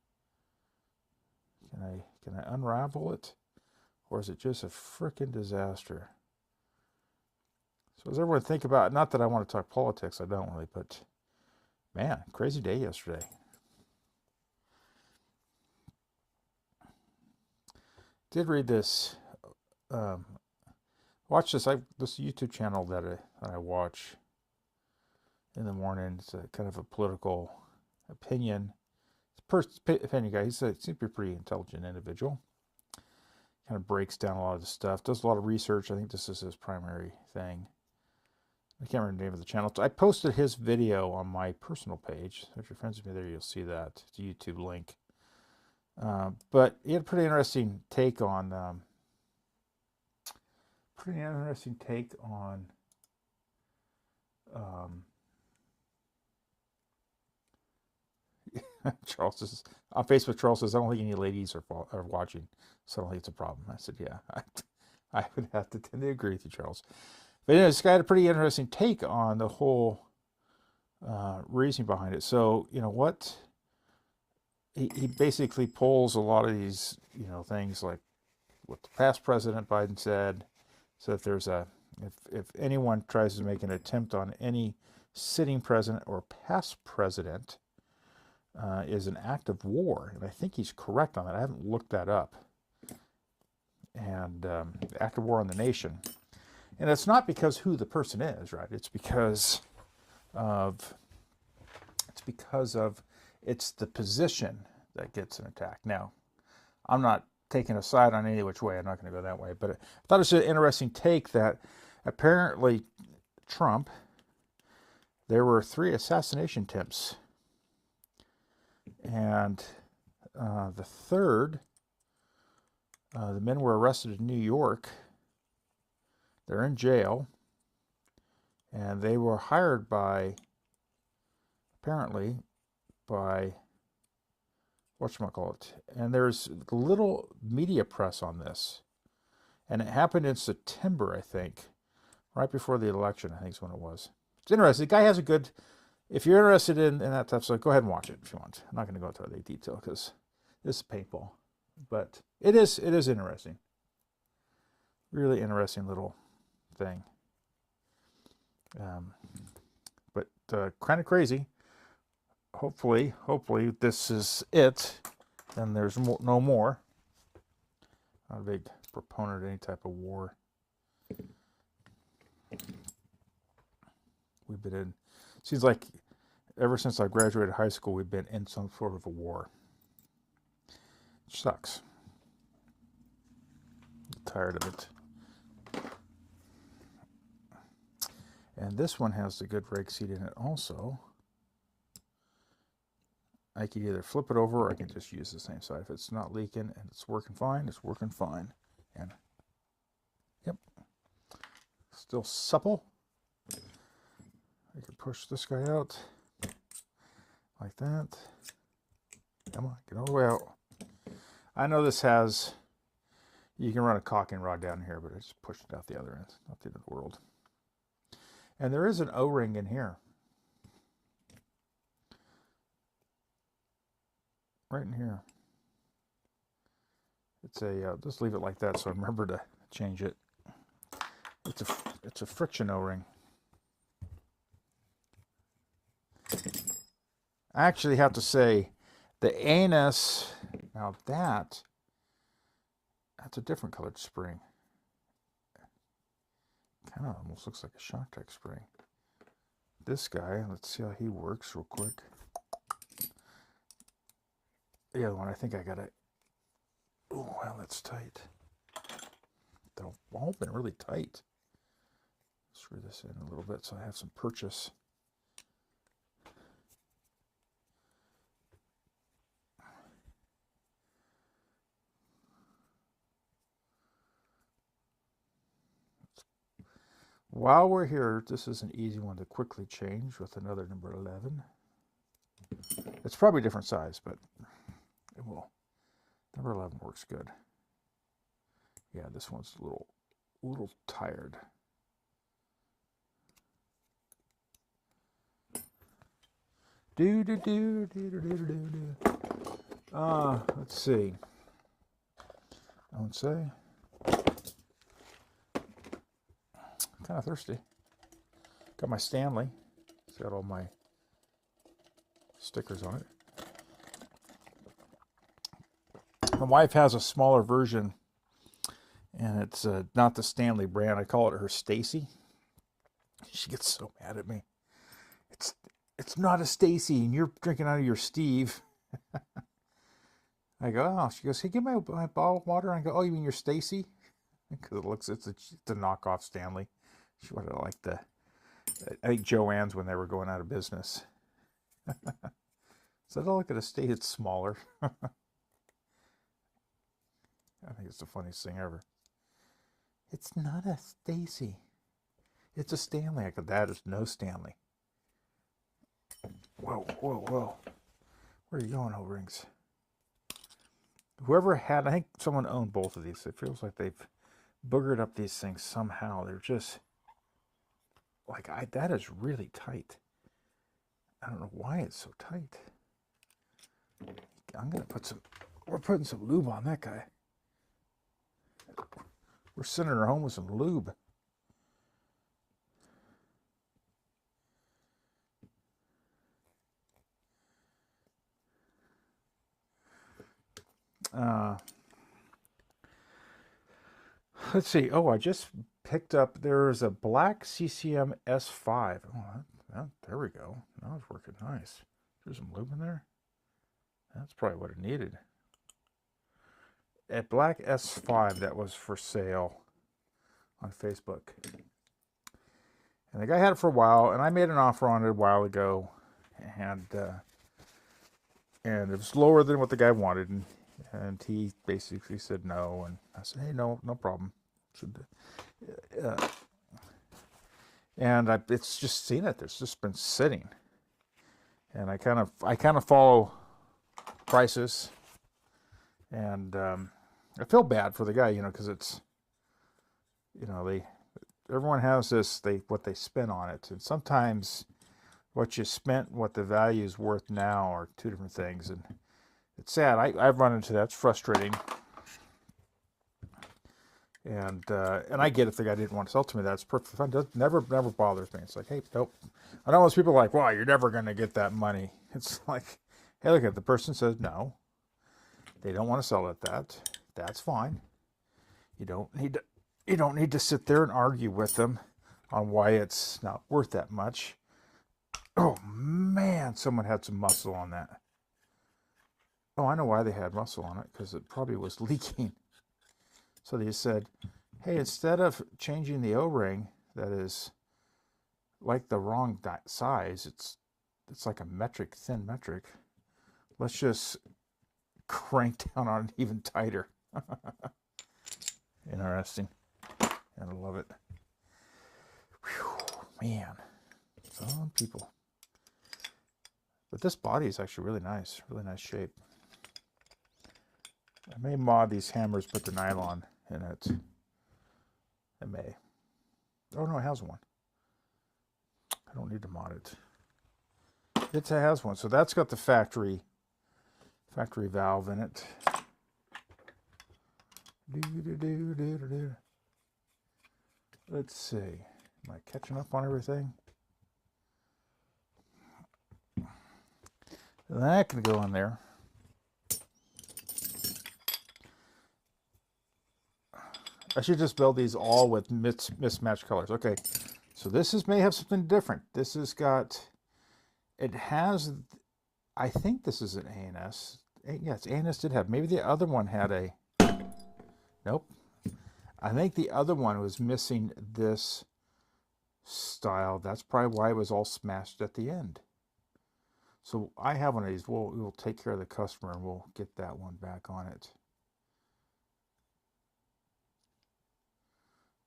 S1: Can I unravel it? Or is it just a frickin' disaster? So as everyone think about, not that I want to talk politics, I don't really, but man, crazy day yesterday. Did read this, watch this, this YouTube channel that I watch in the morning. It's a kind of a political opinion. Opinion guy. He seems to be a pretty intelligent individual. Kind of breaks down a lot of the stuff. Does a lot of research. I think this is his primary thing. I can't remember the name of the channel. So I posted his video on my personal page. So if you're friends with me there, you'll see that. It's a YouTube link. But he had a pretty interesting take on Charles says on Facebook. Charles says, "I don't think any ladies are watching, so I don't think it's a problem." I said, "Yeah, I would have to tend to agree with you, Charles." But anyway, this guy had a pretty interesting take on the whole reasoning behind it. So you know what? He basically pulls a lot of these things like what the past President Biden said. So if there's if anyone tries to make an attempt on any sitting president or past president, is an act of war, and I think he's correct on that. I haven't looked that up. And act of war on the nation, and it's not because who the person is, right? It's because of it's the position that gets an attack. Now, I'm not taking a side on any which way. I'm not going to go that way. But I thought it was an interesting take that apparently Trump, there were 3 assassination attempts. And the third, the men were arrested in New York. They're in jail. And they were hired apparently by, whatchamacallit. And there's little media press on this. And it happened in September, I think. Right before the election, I think is when it was. It's interesting. The guy has a good... If you're interested in that type of stuff, go ahead and watch it if you want. I'm not going to go into any detail because this is paintball. But it is interesting. Really interesting little thing. But kind of crazy. Hopefully this is it. Then there's no more. Not a big proponent of any type of war. We've been in... Seems like ever since I graduated high school, we've been in some sort of a war. It sucks. I'm tired of it. And this one has the good rake seat in it also. I can either flip it over or I can just use the same side. If it's not leaking and it's working fine, it's working fine. And yep, still supple. I can push this guy out like that. Come on, get all the way out. I know this has, you can run a caulking rod down here, but I just pushed it out the other end. Not the end of the world. And there is an O-ring in here. Right in here. It's a, just leave it like that so I remember to change it. It's a friction O-ring. I actually have to say, the ANS, now that's a different colored spring. Kind of almost looks like a Shocktech spring. This guy, let's see how he works real quick. The other one, I think I got it. Oh, well, that's tight. They've all been really tight. Screw this in a little bit so I have some purchase. While we're here, this is an easy one to quickly change with another number 11. It's probably a different size, but it will. Number 11 works good. Yeah, this one's a little tired. Let's see. I would say. Kind of thirsty. Got my Stanley. It's got all my stickers on it. My wife has a smaller version, and it's not the Stanley brand. I call it her Stacy. She gets so mad at me. It's not a Stacy, and you're drinking out of your Steve. I go, oh. She goes, hey, give me my bottle of water. And I go, oh, you mean your Stacy? Because it's a knockoff Stanley. She wanted like I think Joann's when they were going out of business. So don't look at a state, it's smaller. I think it's the funniest thing ever. It's not a Stacy. It's a Stanley. I go, that is no Stanley. Whoa, whoa, whoa. Where are you going, O-rings? Whoever had, I think someone owned both of these. It feels like they've boogered up these things somehow. They're just, like, that is really tight. I don't know why it's so tight. I'm going to put we're putting some lube on that guy. We're sending her home with some lube. Let's see. Oh, I just picked up, there's a black CCM S5. Oh, there we go. Now it's working nice. There's some lube in there. That's probably what it needed. A black S5 that was for sale on Facebook. And the guy had it for a while, and I made an offer on it a while ago. And it was lower than what the guy wanted. And he basically said no. And I said, hey, no problem. And it's just seen it. It's just been sitting. And I kind of follow prices. And I feel bad for the guy, because it's, everyone has what they spend on it. And sometimes what you spent, what the value is worth now are two different things. And it's sad. I've run into that. It's frustrating. And I get if the guy didn't want to sell to me, that's perfectly fine. Never bothers me. It's like, hey, nope. I know most people are like, wow, you're never going to get that money. It's like, hey, look at the person says no. They don't want to sell it that's fine. You don't need to sit there and argue with them on why it's not worth that much. Oh man, And someone had some muscle on that. Oh, I know why they had muscle on it, because it probably was leaking. So they said, hey, instead of changing the O-ring that is like the wrong size, it's like a metric, thin metric, let's just crank down on it even tighter. Interesting. And I love it. Whew, man, some people. But this body is actually really nice shape. I may mod these hammers, put the nylon in it. I may. Oh no, it has one. I don't need to mod it. It has one, so that's got the factory valve in it. Let's see. Am I catching up on everything? That can go in there. I should just build these all with mismatched colors. Okay, so this may have something different. This has got, it has, I think this is an ANS. Yes, ANS did have, maybe the other one had a, nope. I think the other one was missing this style. That's probably why it was all smashed at the end. So I have one of these. We'll take care of the customer and we'll get that one back on it.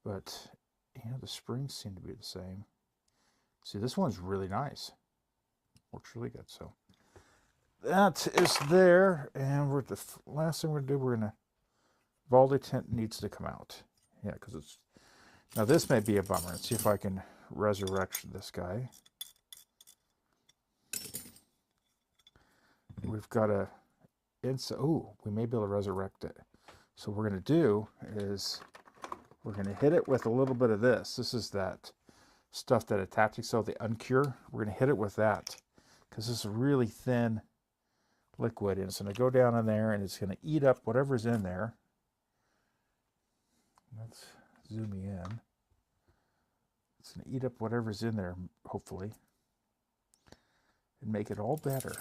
S1: But, you know, the springs seem to be the same. See, this one's really nice. Works really good. So that is there. And we're the last thing we're going to do, we're going to, Valdi tint needs to come out. Yeah, because it's, now this may be a bummer. Let's see if I can resurrect this guy. We've got a, oh, we may be able to resurrect it. So what we're going to do is we're going to hit it with a little bit of this. This is that stuff that attaches, so the uncure. We're going to hit it with that because this is a really thin liquid. And it's going to go down in there and it's going to eat up whatever's in there. Let's zoom in. It's going to eat up whatever's in there, hopefully, and make it all better.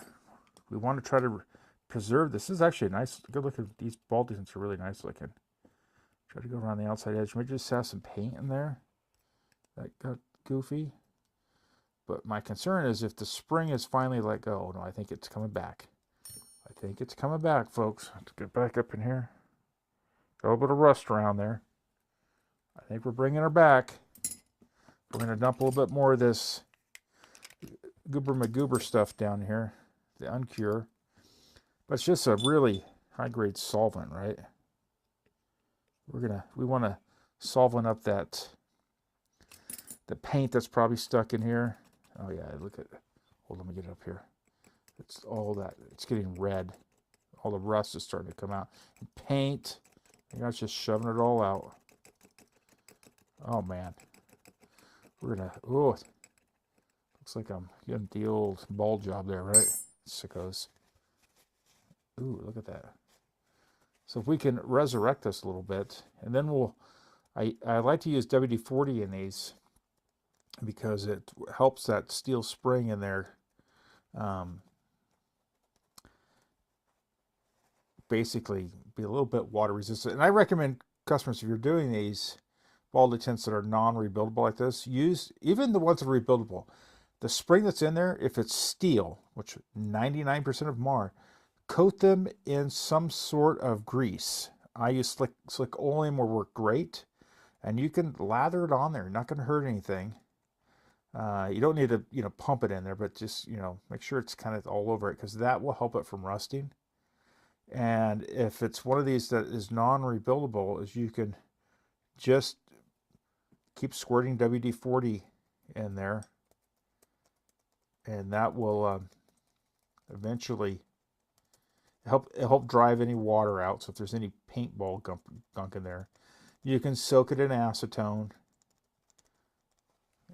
S1: We want to try to preserve this. This is actually a nice, good look at these ball tints are really nice looking. Try to go around the outside edge. Maybe just have some paint in there. That got goofy. But my concern is if the spring is finally let go. No, I think it's coming back. I think it's coming back, folks. Let's get back up in here. Got a little bit of rust around there. I think we're bringing her back. We're going to dump a little bit more of this goober magoober stuff down here. The uncure. But it's just a really high-grade solvent, right? We want to solvent up that, the paint that's probably stuck in here. Oh yeah, look at, hold on, let me get it up here. It's all that, it's getting red. All the rust is starting to come out. And paint, you know, it's just shoving it all out. Oh man. We're gonna, oh, looks like I'm getting the old ball job there, right? Sickos. Ooh, look at that. So if we can resurrect this a little bit, and then I like to use WD-40 in these because it helps that steel spring in there basically be a little bit water resistant. And I recommend customers, if you're doing these Valdi tints that are non-rebuildable like this, use even the ones that are rebuildable. The spring that's in there, if it's steel, which 99% of them are, coat them in some sort of grease. I use slick oleum will work great, and you can lather it on there. You're not going to hurt anything. You don't need to pump it in there, but just make sure it's kind of all over it because that will help it from rusting. And if it's one of these that is non-rebuildable, is you can just keep squirting WD-40 in there, and that will eventually help drive any water out. So if there's any paintball gunk in there, you can soak it in acetone,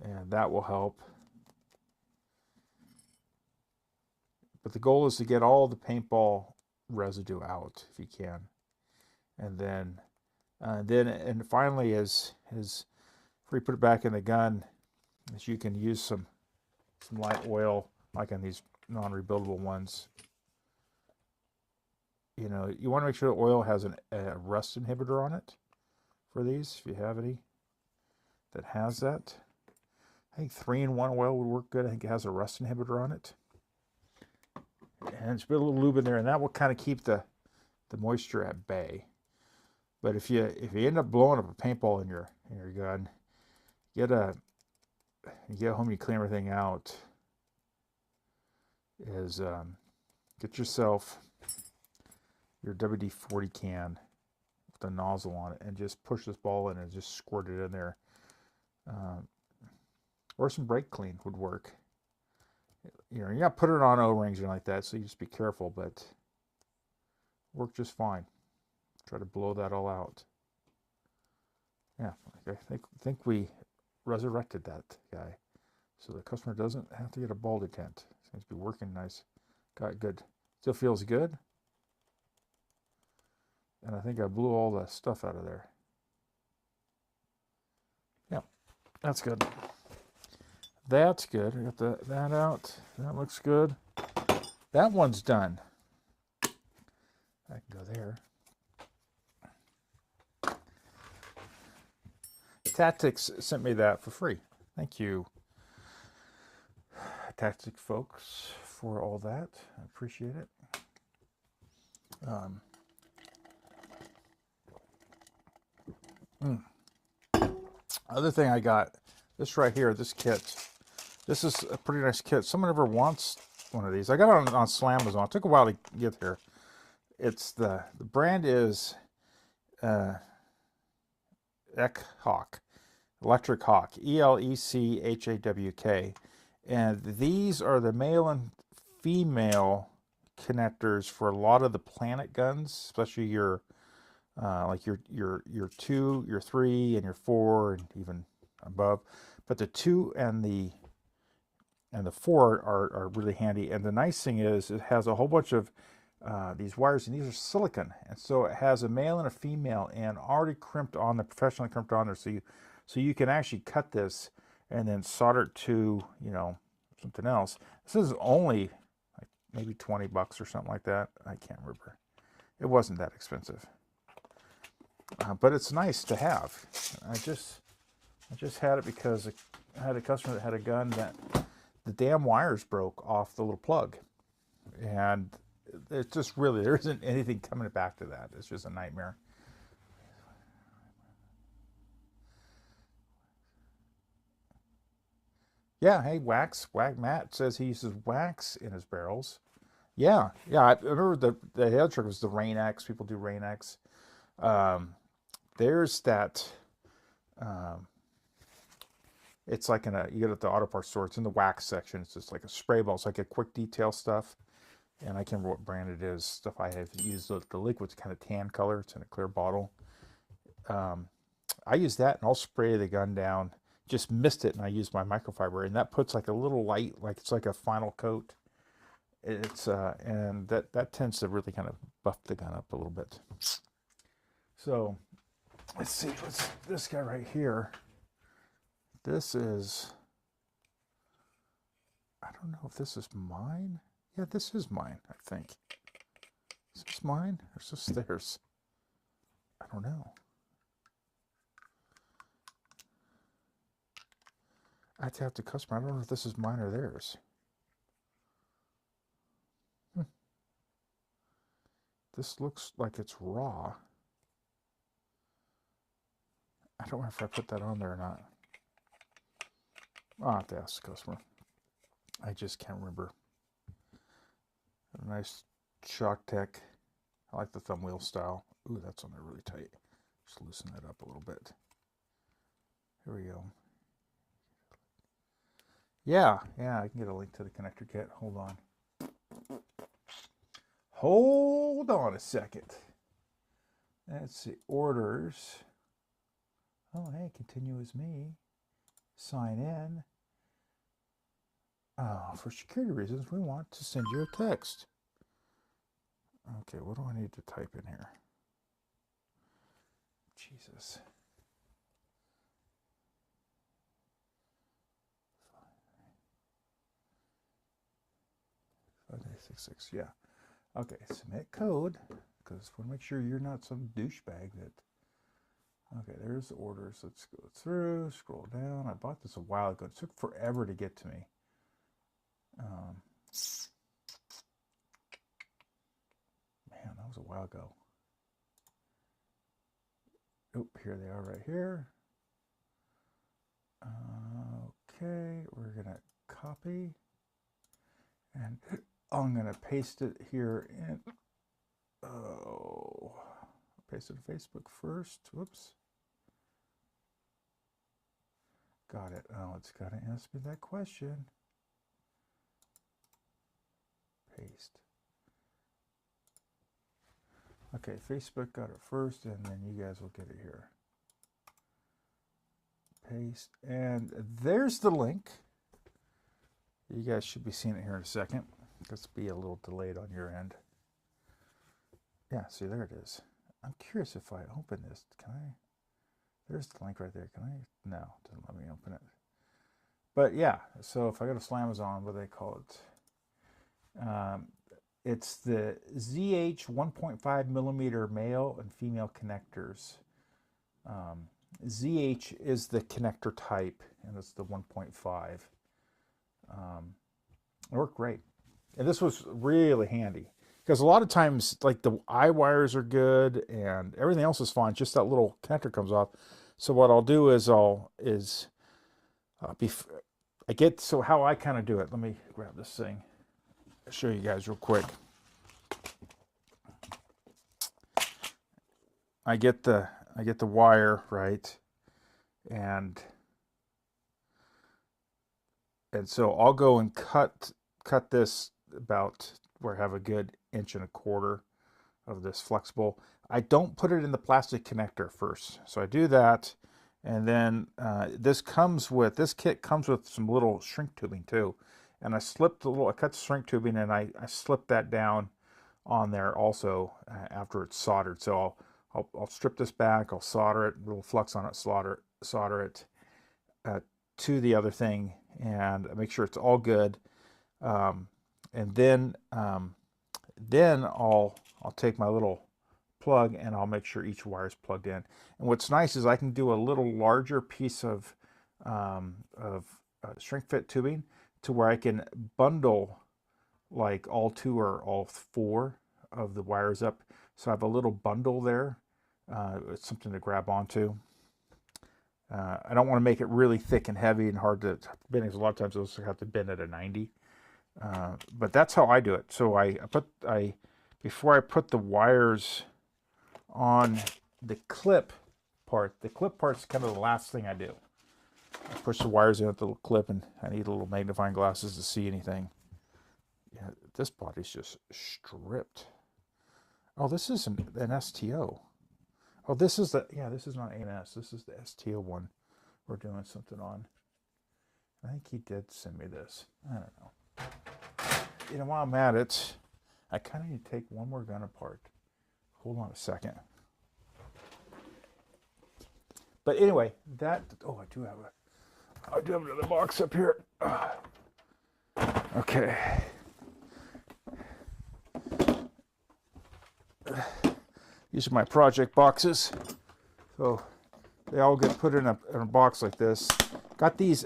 S1: and that will help. But the goal is to get all the paintball residue out if you can, and then finally, as before you put it back in the gun, is you can use some light oil like on these non-rebuildable ones. You know, you want to make sure the oil has a rust inhibitor on it for these, if you have any that has that. I think 3-in-1 oil would work good. I think it has a rust inhibitor on it. And just put a little lube in there, and that will kind of keep the moisture at bay. But if you end up blowing up a paintball in your gun, you get home, you clean everything out, is get yourself your WD-40 can with the nozzle on it and just push this ball in and just squirt it in there. Or some brake clean would work. You know, you're not putting it on O-rings or like that, so you just be careful, but work just fine. Try to blow that all out. Yeah, I think we resurrected that guy, so the customer doesn't have to get a baldy tent. Seems to be working nice. Got good. Still feels good. And I think I blew all the stuff out of there. Yeah, that's good. That's good. I got that out. That looks good. That one's done. I can go there. Tactics sent me that for free. Thank you, Tactic folks, for all that. I appreciate it. Other thing I got, this right here, this kit. This is a pretty nice kit. Someone ever wants one of these. I got it on Slamazon. It took a while to get here. It's the brand is Electric Hawk, ELECHAWK, and these are the male and female connectors for a lot of the Planet guns, especially your like your 2, your 3, and your 4, and even above. But the 2 and the 4 are really handy. And the nice thing is it has a whole bunch of these wires, and these are silicon, and so it has a male and a female, and already crimped on there, professionally crimped on there, so you can actually cut this and then solder it to, you know, something else. This is only like maybe $20 or something like that. I can't remember. It wasn't that expensive, but it's nice to have. I just had it because I had a customer that had a gun that the damn wires broke off the little plug, and it's just really, there isn't anything coming back to that. It's just a nightmare. Yeah, hey, Matt says he uses wax in his barrels. Yeah, I remember the other trick was the Rain X. People do Rain X. There's that. It's like you get it at the auto parts store. It's in the wax section. It's just like a spray ball. It's like a quick detail stuff. And I can't remember what brand it is. Stuff I have used. The liquid's kind of tan color. It's in a clear bottle. I use that, and I'll spray the gun down. Just missed it, and I use my microfiber, and that puts like a little light, like it's like a final coat. It's and that tends to really kind of buff the gun up a little bit. So let's see, what's this guy right here? This is, I don't know if this is mine. Yeah, this is mine, I think. Is this mine or is this theirs? I don't know. I have to have the customer. I don't know if this is mine or theirs. This looks like it's raw. I don't know if I put that on there or not. I'll have to ask the customer. I just can't remember. A nice Shock Tech. I like the thumb wheel style. Ooh, that's on there really tight. Just loosen that up a little bit. Here we go. Yeah, I can get a link to the connector kit. Hold on a second. Let's see, orders. Oh, hey, continue as me. Sign in. For security reasons, we want to send you a text. Okay, what do I need to type in here? Jesus. 7866. Yeah. Okay, submit code, because we want to make sure you're not some douchebag that... Okay, there's the orders. Let's go through, scroll down. I bought this a while ago. It took forever to get to me. Man, that was a while ago. Oh, here they are right here. Okay, we're going to copy. And I'm going to paste it here in... Oh, paste it to Facebook first. Whoops. Got it. Oh, it's got to ask me that question. Paste. Okay, Facebook got it first, and then you guys will get it here. Paste, and there's the link. You guys should be seeing it here in a second. Let's be a little delayed on your end. Yeah, see, there it is. I'm curious if I open this, can I? There's the link right there. Can I? No, it doesn't let me open it. But yeah, so if I go to Slamazon, what do they call it? It's the ZH 1.5 millimeter male and female connectors. ZH is the connector type, and it's the 1.5. It worked great. And this was really handy, because a lot of times, like, the eye wires are good and everything else is fine, just that little connector comes off. So what I'll do is how I kind of do it. Let me grab this thing. I'll show you guys real quick. I get the wire, right, and so I'll go and cut this about where I have a good 1.25 inches of this flexible. I don't put it in the plastic connector first, so I do that, and then this kit comes with some little shrink tubing too, and I cut the shrink tubing, and I slip that down on there also after it's soldered. So I'll strip this back, I'll solder it, a little flux on it, solder it to the other thing, and make sure it's all good. And then I'll take my little plug, and I'll make sure each wire is plugged in. And what's nice is I can do a little larger piece of shrink fit tubing, to where I can bundle like all 2 or all 4 of the wires up. So I have a little bundle there. It's something to grab onto. I don't want to make it really thick and heavy and hard to bend, because a lot of times those have to bend at a 90. But that's how I do it. So before I put the wires on the clip part's kind of the last thing I do. I push the wires in with the little clip, and I need a little magnifying glasses to see anything. Yeah, this body's just stripped. Oh, this is an STO. Oh, this is not ANS. This is the STO one we're doing something on. I think he did send me this. I don't know. You know, while I'm at it, I kind of need to take one more gun apart. Hold on a second. But anyway, I do have another box up here. Okay. These are my project boxes. So they all get put in a box like this. Got these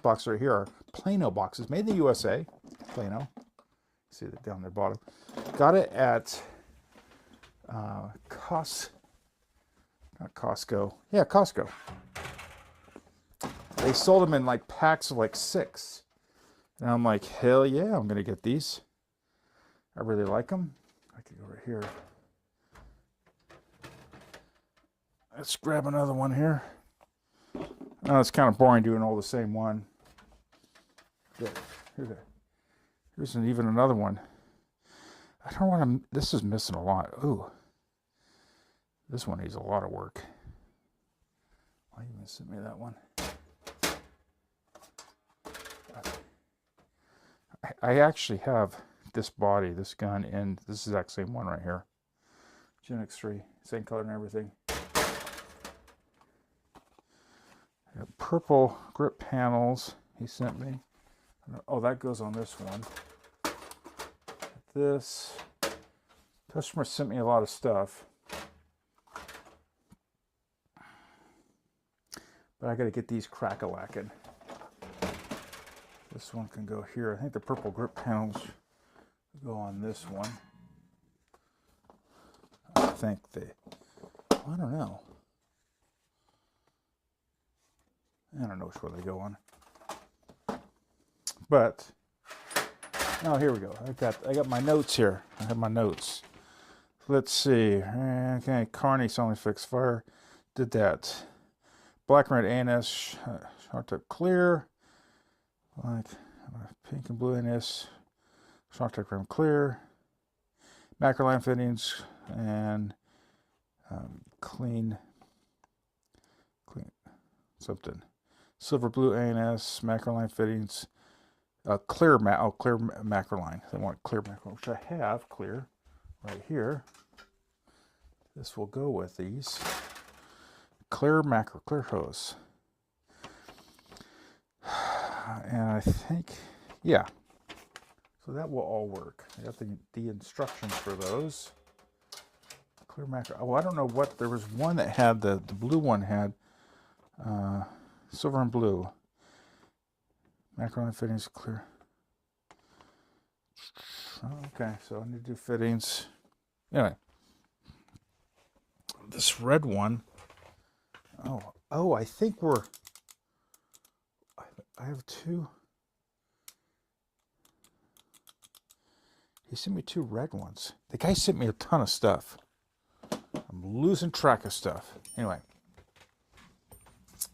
S1: boxes right here are Plano boxes, made in the USA. Plano. See that down there bottom. Got it at Costco. Yeah, Costco. They sold them in like packs of like 6. And I'm like, hell yeah, I'm going to get these. I really like them. I could go right here. Let's grab another one here. Oh, it's kind of boring doing all the same one. Here's even another one. I don't want to... This is missing a lot. Ooh. This one needs a lot of work. Why you even send me that one? I actually have this body, this gun, in this exact same one right here. Gen X3. Same color and everything. Purple grip panels he sent me. Oh, that goes on this one. this. Customer sent me a lot of stuff. But I got to get these crack-a-lacking. This one can go here. I think the purple grip panels go on this one. I think I don't know. I don't know which one they go on. But, oh, here we go. I got my notes here. I have my notes. Let's see. Okay, Carney only fixed fire. Did that. Black and red ANS, short tip clear. Like pink and blue ANS, short tip rim clear. Macro line fittings and clean something. Silver blue ANS, macro line fittings. Clear macro line. They want clear macro, which I have clear right here. This will go with these. Clear macro, clear hose. And I think, yeah. So that will all work. I got the instructions for those. Clear macro. Oh, I don't know what, there was one that had, the blue one had silver and blue. Macro line fittings, clear. Okay, so I need to do fittings. Anyway. This red one. Oh, I think I have two. He sent me two red ones. The guy sent me a ton of stuff. I'm losing track of stuff. Anyway,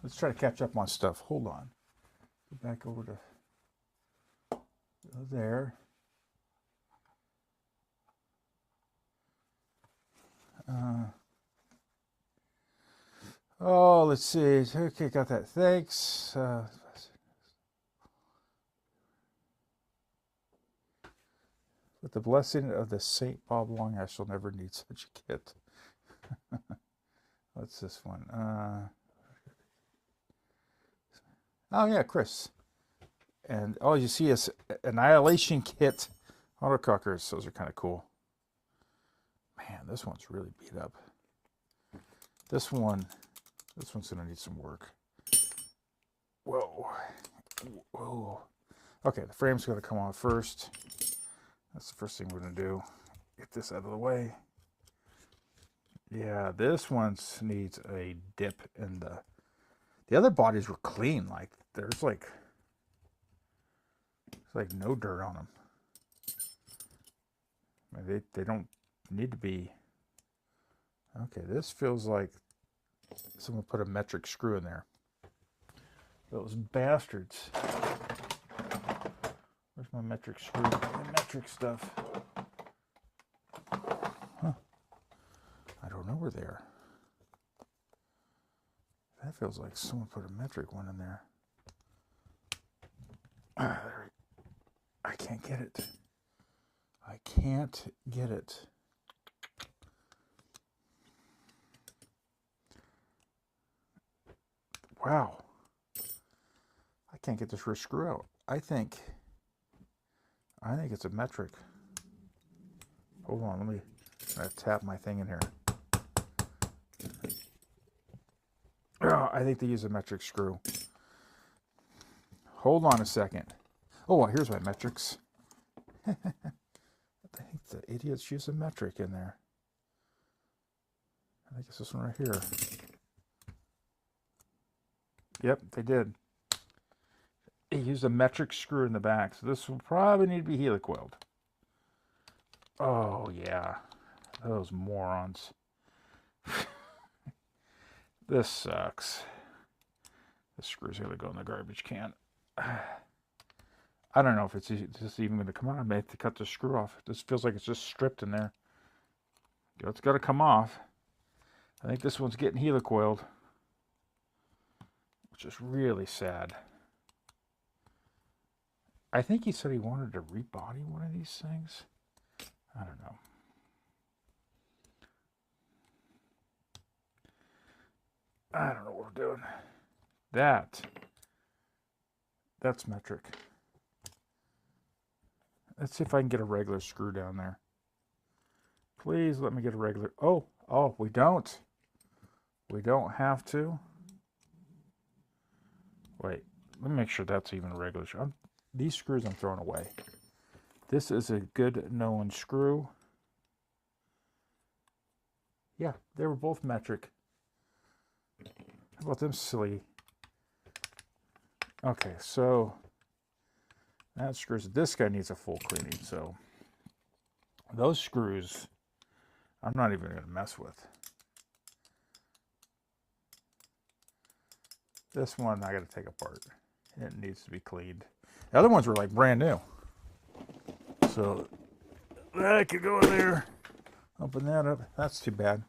S1: let's try to catch up on stuff. Hold on. Go back over to there. Oh, let's see. Okay, got that. Thanks. With the blessing of the St. Bob Long, I shall never need such a kit. What's this one? Oh, yeah, Chris. And all you see is Annihilation Kit autocockers. Those are kind of cool. Man, this one's really beat up. This one's going to need some work. Whoa. Whoa. Okay, the frame's going to come off first. That's the first thing we're going to do. Get this out of the way. Yeah, this one needs a dip in the other bodies were clean. Like, there's like no dirt on them. I mean, they don't need to be. Okay, this feels like someone put a metric screw in there. Those bastards. Where's my metric screw? My metric stuff. Huh. I don't know where they are. That feels like someone put a metric one in there. I can't get it. I can't get it. Wow. I can't get this rear screw out. I think it's a metric. Hold on, let me tap my thing in here. Oh, I think they use a metric screw. Hold on a second. Oh, here's my metrics. I think the idiots use a metric in there. I think it's this one right here. Yep, they did. They used a metric screw in the back, so this will probably need to be helicoiled. Oh, yeah. Those morons. This sucks. This screw's going to go in the garbage can. I don't know if it's just even going to come out. I may have to cut the screw off. This feels like it's just stripped in there. It's got to come off. I think this one's getting helicoiled, which is really sad. I think he said he wanted to rebody one of these things. I don't know. I don't know what we're doing. That's metric. Let's see if I can get a regular screw down there. Please let me get a regular. Oh, we don't. We don't have to. Wait, let me make sure that's even a regular screw. These screws I'm throwing away. This is a good known screw. Yeah, they were both metric. How about them silly? Okay, so that screws. This guy needs a full cleaning, so those screws I'm not even going to mess with. This one I got to take apart. It needs to be cleaned. The other ones were like brand new. So that could go in there. Open that up. That's too bad.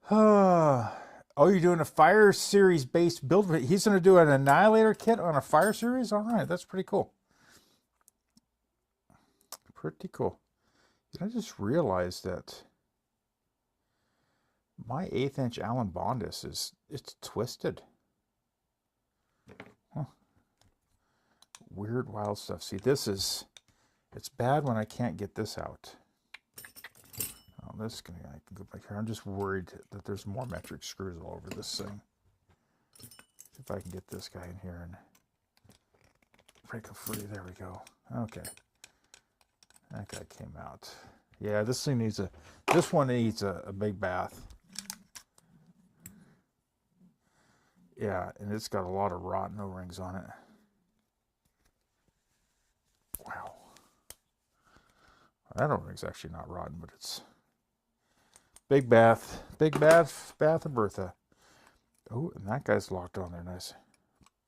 S1: Oh, you're doing a Fire Series based build. He's going to do an Annihilator kit on a Fire Series? All right, that's pretty cool. Pretty cool. I just realized that my 1/8 inch Allen Bondis it's twisted. Huh. Weird, wild stuff. See, it's bad when I can't get this out. Oh, I can go back here. I'm just worried that there's more metric screws all over this thing. See if I can get this guy in here and break it free. There we go. Okay. That guy came out. Yeah, this thing needs this one needs a big bath. Yeah, and it's got a lot of rotten O-rings on it. Wow. That O-ring's actually not rotten, but it's big bath. Big bath of Bertha. Oh, and that guy's locked on there, nice.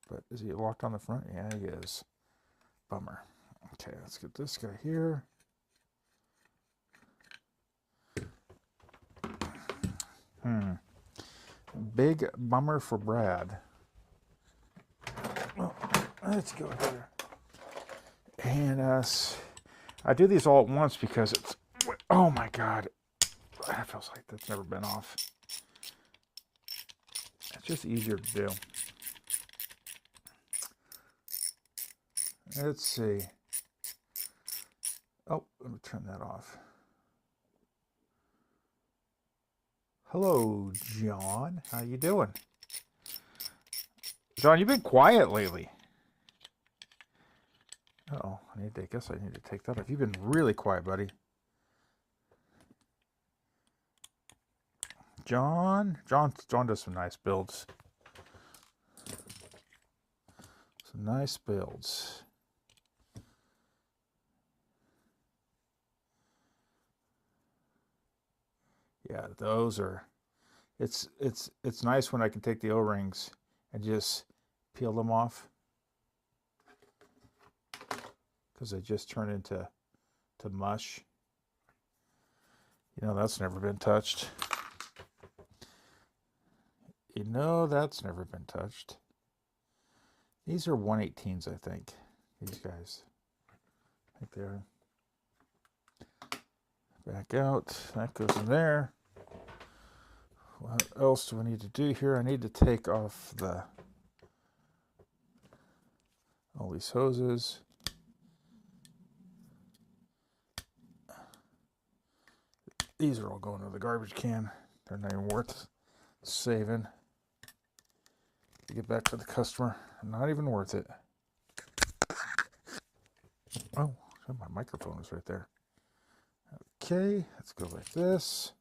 S1: But is he locked on the front? Yeah, he is. Bummer. Okay, let's get this guy here. Big bummer for Brad. Well, let's go here. ANS. I do these all at once because it's... Oh my God. That feels like that's never been off. It's just easier to do. Let's see. Oh, let me turn that off. Hello, John. How you doing? John, you've been quiet lately. Uh-oh, I guess I need to take that off. You've been really quiet, buddy. John does some nice builds. Some nice builds. Yeah, those are. It's nice when I can take the O-rings and just peel them off, because they just turn into mush. You know, that's never been touched. You know, that's never been touched. These are 1/18s, I think. These guys. I think they're. Back out. That goes in there. What else do I need to do here? I need to take off all these hoses. These are all going to the garbage can. They're not even worth saving. To get back to the customer, not even worth it. Oh, my microphone is right there. Okay, let's go like this.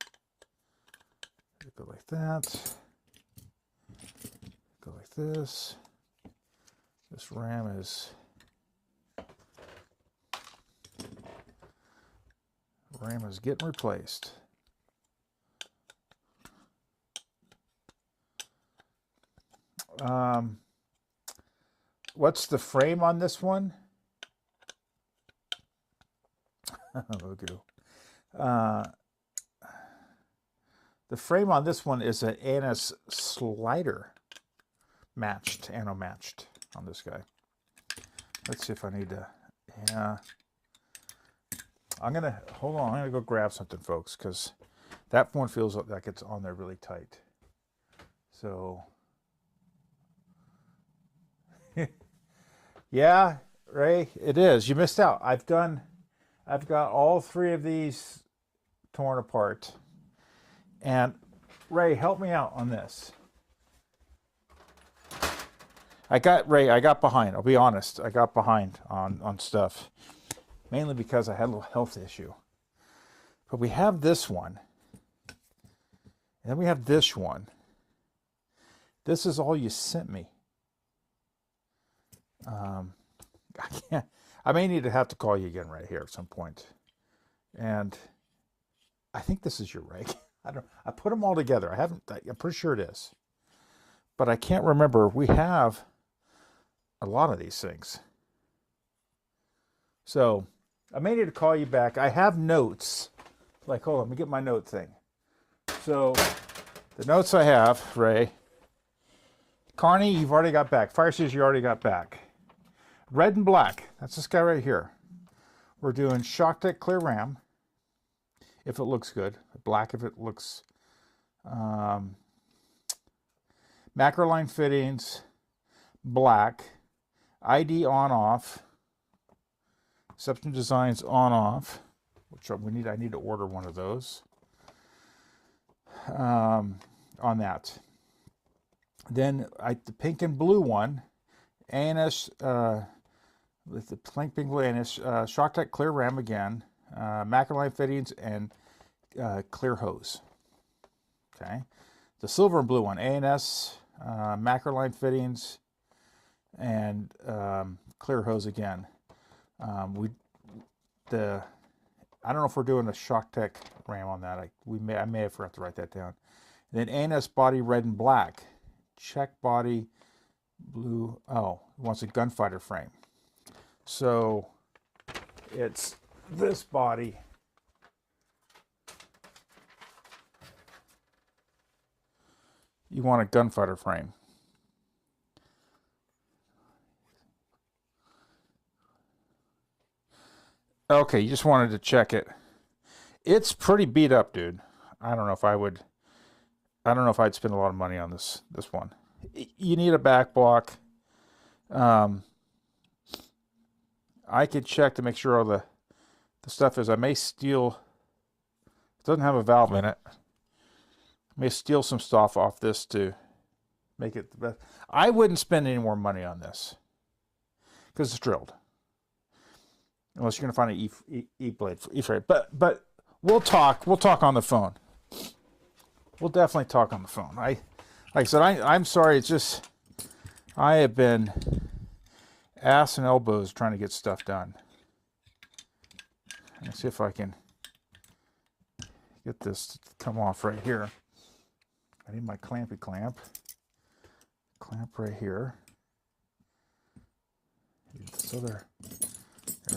S1: Go like that. Go like this. This ram is getting replaced. What's the frame on this one? Okay. The frame on this one is an ANS slider matched, anno matched on this guy. Let's see if I need to, yeah. Hold on, I'm gonna go grab something, folks, because that one feels like it's on there really tight. So, Yeah, Ray, it is. You missed out. I've got all three of these torn apart. And Ray, help me out on this. I got behind. I'll be honest. I got behind on stuff. Mainly because I had a little health issue. But we have this one. And then we have this one. This is all you sent me. I may need to have to call you again right here at some point. And I think this is your rig. I put them all together. I'm pretty sure it is. But I can't remember. We have a lot of these things. So I may need to call you back. I have notes. Like, hold on, let me get my note thing. So the notes I have, Ray. Carney, you've already got back. Fire Series, you already got back. Red and black. That's this guy right here. We're doing ShockTech Clear RAM, if it looks good. Black if it looks... Macroline fittings, black. ID on-off. Septum Designs on-off, which I need to order one of those on that. Then the pink and blue one, ANS, with the pink blue ANS, ShockTech Clear RAM again, Macroline fittings, and clear hose. Okay. The silver and blue one, ANS, Macroline fittings, and clear hose again. I don't know if we're doing a ShockTech RAM on that. I may have forgot to write that down. And then ANS body red and black. Check body blue. Oh, it wants a gunfighter frame. So it's this body. You want a gunfighter frame. Okay, you just wanted to check it. It's pretty beat up, dude. I don't know if I'd spend a lot of money on this one. You need a back block. I could check to make sure all the stuff is. I may steal. It doesn't have a valve in it. I may steal some stuff off this to make it the best. I wouldn't spend any more money on this because it's drilled. Unless you're going to find an E-blade for E-frame. But we'll talk. We'll talk on the phone. We'll definitely talk on the phone. Like I said, I'm sorry. It's just I have been ass and elbows trying to get stuff done. Let's see if I can get this to come off right here. I need my clampy clamp. Clamp right here. This other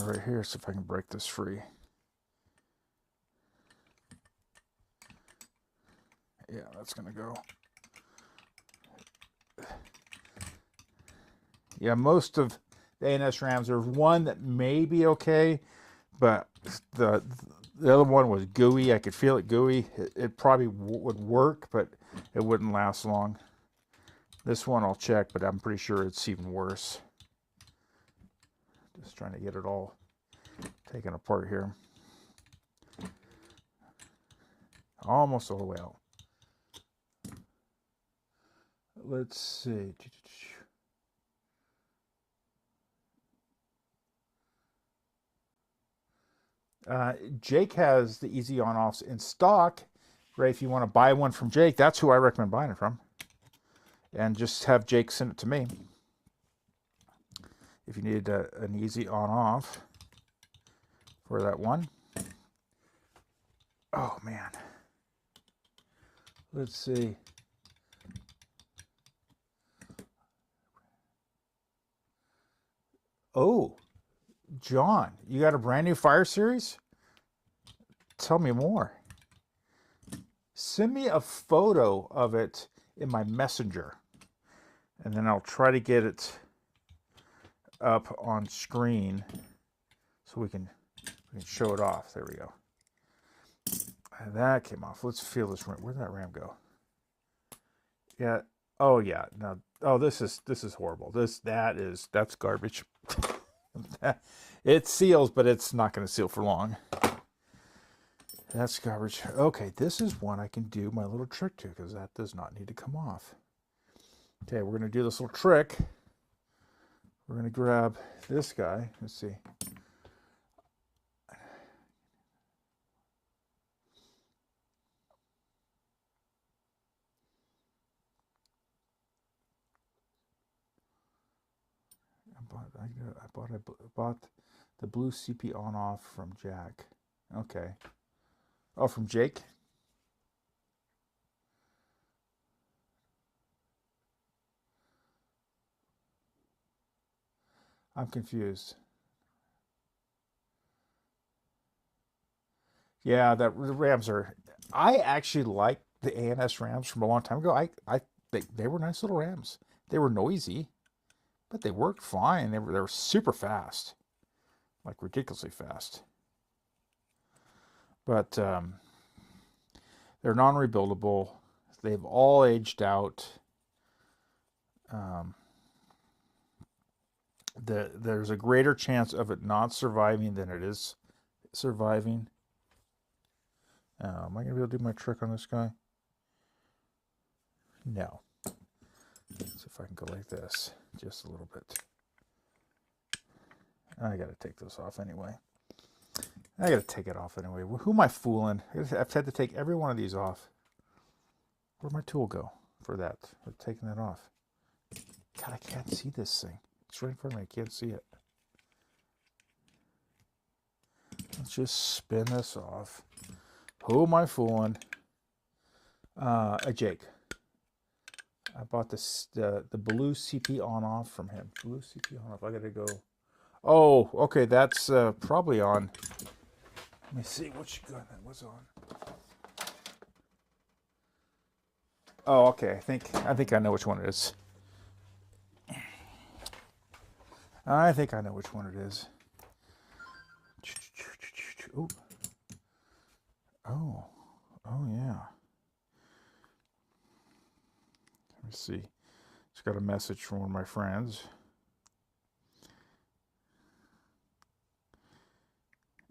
S1: right here. See if I can break this free. Yeah, that's gonna go. Yeah, most of the ANS RAMs, there's one that may be okay, but the other one was gooey. I could feel it gooey. It probably would work, but it wouldn't last long. This one I'll check, but I'm pretty sure it's even worse. Just trying to get it all taken apart here. Almost all the way out. Let's see. Jake has the easy on-offs in stock. Ray, if you want to buy one from Jake, that's who I recommend buying it from. And just have Jake send it to me. If you needed an easy on-off for that one. Oh, man. Let's see. Oh, John, you got a brand new Fire Series? Tell me more. Send me a photo of it in my messenger, and then I'll try to get it up on screen so we can show it off. There we go. And that came off. Let's feel this RAM. Where'd that RAM go? Yeah. Oh yeah, no. Oh, this is horrible. That's garbage. It seals, but it's not going to seal for long. That's garbage. Okay, this is one I can do my little trick to, because that does not need to come off. Okay, we're going to do this little trick. We're going to grab this guy. Let's see. I bought the blue CP on-off from Jack. Okay. Oh, from Jake? I'm confused. Yeah, the Rams are. I actually like the ANS Rams from a long time ago. They were nice little Rams. They were noisy, but they worked fine. They were super fast, like ridiculously fast. But they're non-rebuildable. They've all aged out. There's a greater chance of it not surviving than it is surviving. Am I going to be able to do my trick on this guy? No. Let's see if I can go like this. Just a little bit. I got to take this off anyway. I got to take it off anyway. Who am I fooling? I've had to take every one of these off. Where'd my tool go for that? For taking that off. God, I can't see this thing. It's right in front of me. I can't see it. Let's just spin this off. Who am I fooling? Jake. I bought the blue CP on-off from him. Blue CP on-off. I got to go. Oh, okay. That's probably on. Let me see which gun that was on. Oh, okay. I think I know which one it is. I think I know which one it is. Ooh. Oh yeah. Let me see. Just got a message from one of my friends.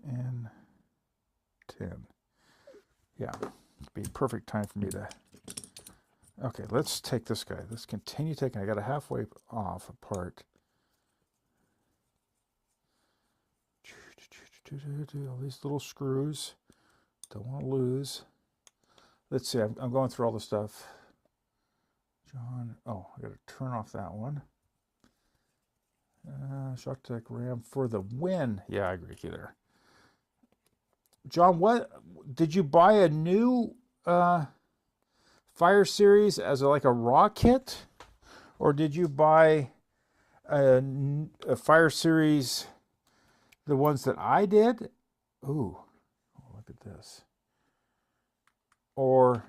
S1: N10. Yeah, it'd be a perfect time for me to. Okay, let's take this guy. Let's continue taking. I got a halfway off apart. All these little screws. Don't want to lose. Let's see. I'm going through all the stuff. John. Oh, I got to turn off that one. Shock Tech RAM for the win. Yeah, I agree with you there. John, what did you buy a new Fire Series as like a raw kit, or did you buy a Fire Series, the ones that I did? Ooh, look at this. Or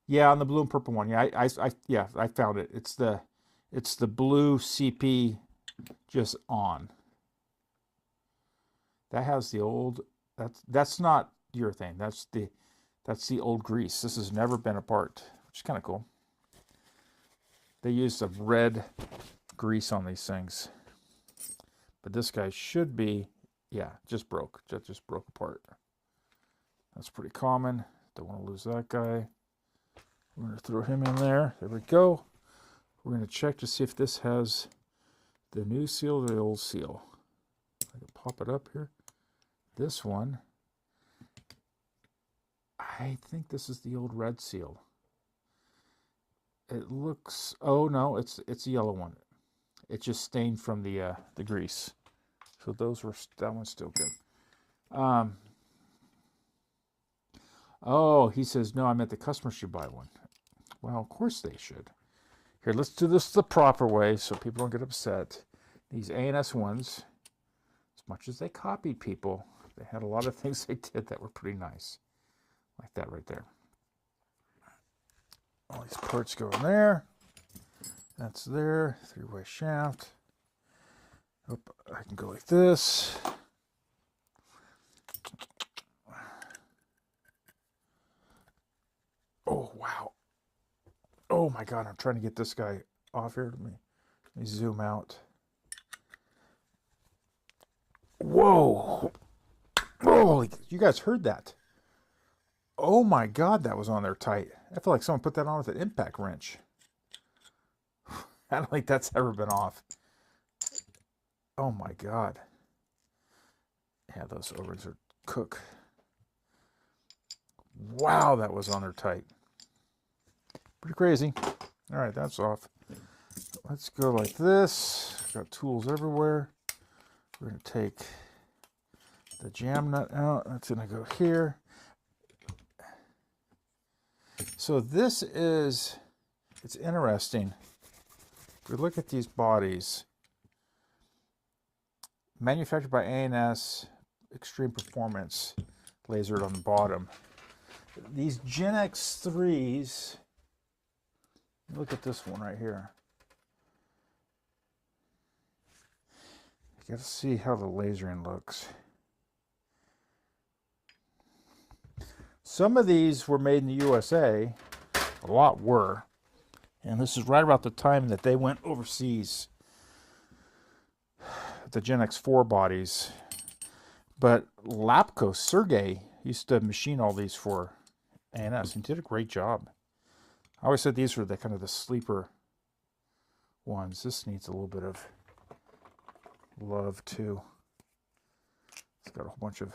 S1: yeah, on the blue and purple one. Yeah, I found it. It's the blue CP just on. That has the old. That's not urethane. That's the old grease. This has never been apart, which is kind of cool. They used a red grease on these things, but this guy should be, yeah, just broke. Just broke apart. That's pretty common. Don't want to lose that guy. We're going to throw him in there. There we go. We're going to check to see if this has the new seal or the old seal. I can pop it up here. This one, I think this is the old red seal. It looks, oh no, it's a yellow one. It just stained from the grease. So that one's still good. Oh, he says, no, I meant the customer should buy one. Well, of course they should. Here, let's do this the proper way so people don't get upset. These ANS ones, as much as they copied people, they had a lot of things they did that were pretty nice. Like that right there. All these parts go in there. That's there. Three-way shaft. Oop, I can go like this. Oh, wow. Oh my God, I'm trying to get this guy off here. Let me zoom out. Whoa. Holy, you guys heard that? Oh my God, that was on there tight. I feel like someone put that on with an impact wrench. I don't think that's ever been off. Oh my God. Yeah, those O-rings are cook. Wow, that was on there tight. Pretty crazy. All right, that's off. Let's go like this. Got tools everywhere. We're going to take the jam nut out. That's going to go here. So this is, it's interesting. If we look at these bodies, manufactured by ANS, Extreme Performance, lasered on the bottom. These Gen X3s, look at this one right here. You got to see how the lasering looks. Some of these were made in the USA, a lot were, and this is right about the time that they went overseas, the Gen X4 bodies. But Lapko, Sergey, used to machine all these for ANS and did a great job. I always said these were the kind of the sleeper ones. This needs a little bit of love too. It's got a whole bunch of,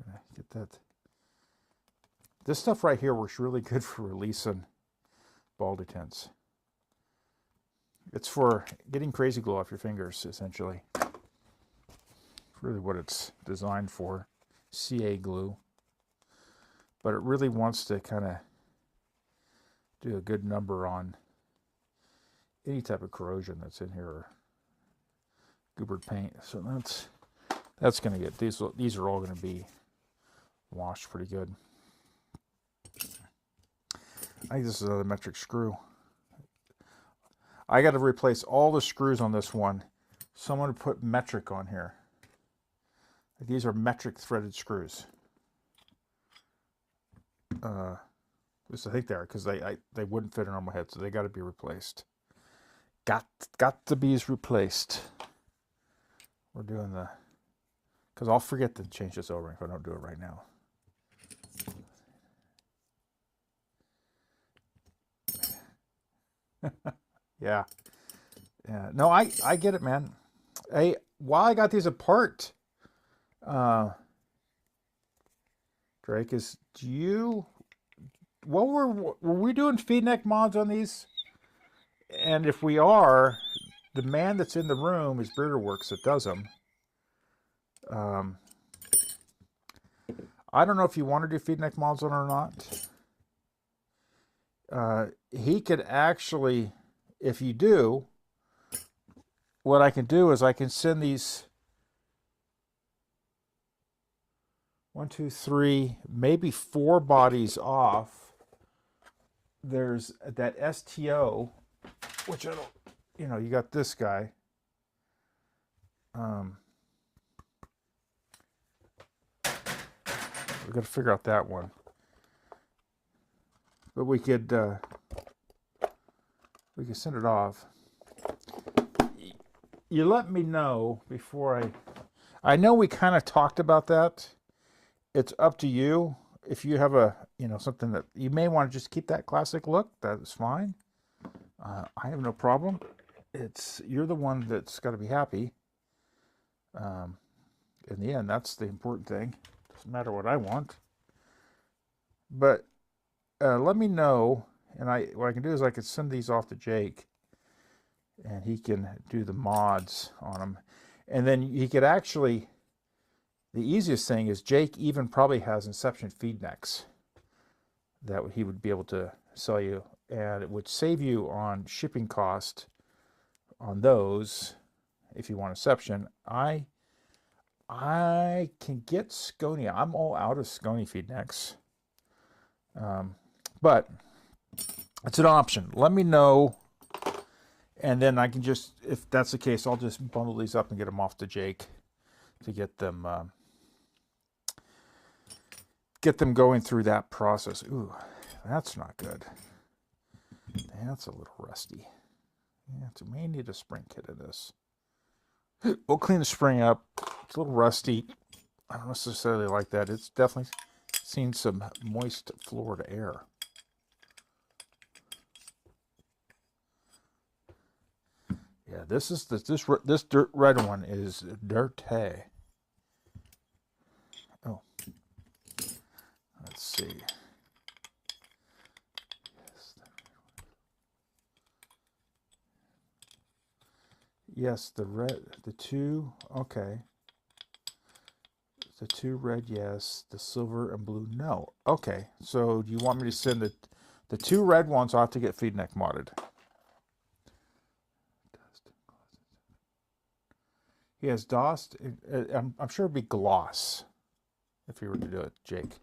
S1: I'm gonna get that. This stuff right here works really good for releasing ball detents. It's for getting crazy glue off your fingers, essentially. Really what it's designed for. CA glue. But it really wants to kind of do a good number on any type of corrosion that's in here, or goobered paint. So that's going to get, these are all going to be washed pretty good. I think this is another metric screw. I got to replace all the screws on this one. Someone put metric on here. These are metric threaded screws. I think they are, because they wouldn't fit in on my head, so they got to be replaced. Got to be replaced. We're doing the, because I'll forget to change this over if I don't do it right now. Yeah. No, I get it, man. Hey, while I got these apart, Drake, were we doing feed neck mods on these? And if we are, the man that's in the room is Bearderworks that does them. I don't know if you want to do feed neck mods on it or not. He could actually, if you do, what I can do is I can send these 1, 2, 3, maybe 4 bodies off. There's that STO, which I don't, you got this guy. We've got to figure out that one. But we could send it off. You let me know before I know we kind of talked about that. It's up to you. If you have something that you may want to just keep that classic look, that's fine. I have no problem. You're the one that's got to be happy. In the end, that's the important thing. Doesn't matter what I want. But let me know, and what I can do is I could send these off to Jake, and he can do the mods on them. And then he could actually, the easiest thing is Jake even probably has Inception feed necks that he would be able to sell you, and it would save you on shipping cost on those if you want Inception. I can get Scony. I'm all out of Scony feed necks. But it's an option. Let me know, and then I can just, if that's the case, I'll just bundle these up and get them off to Jake to get them get them going through that process. Ooh, that's not good. That's a little rusty. Yeah, so may need a spring kit of this. We'll clean the spring up. It's a little rusty. I don't necessarily like that. It's definitely seen some moist floor to air. Yeah, this is this dirt red one is dirty. Oh, let's see. Yes, the red, the two, okay. The two red, yes. The silver and blue, no. Okay, so do you want me to send the two red ones off to get feed neck modded? He has DOST. I'm sure it'd be gloss if he were to do it, Jake.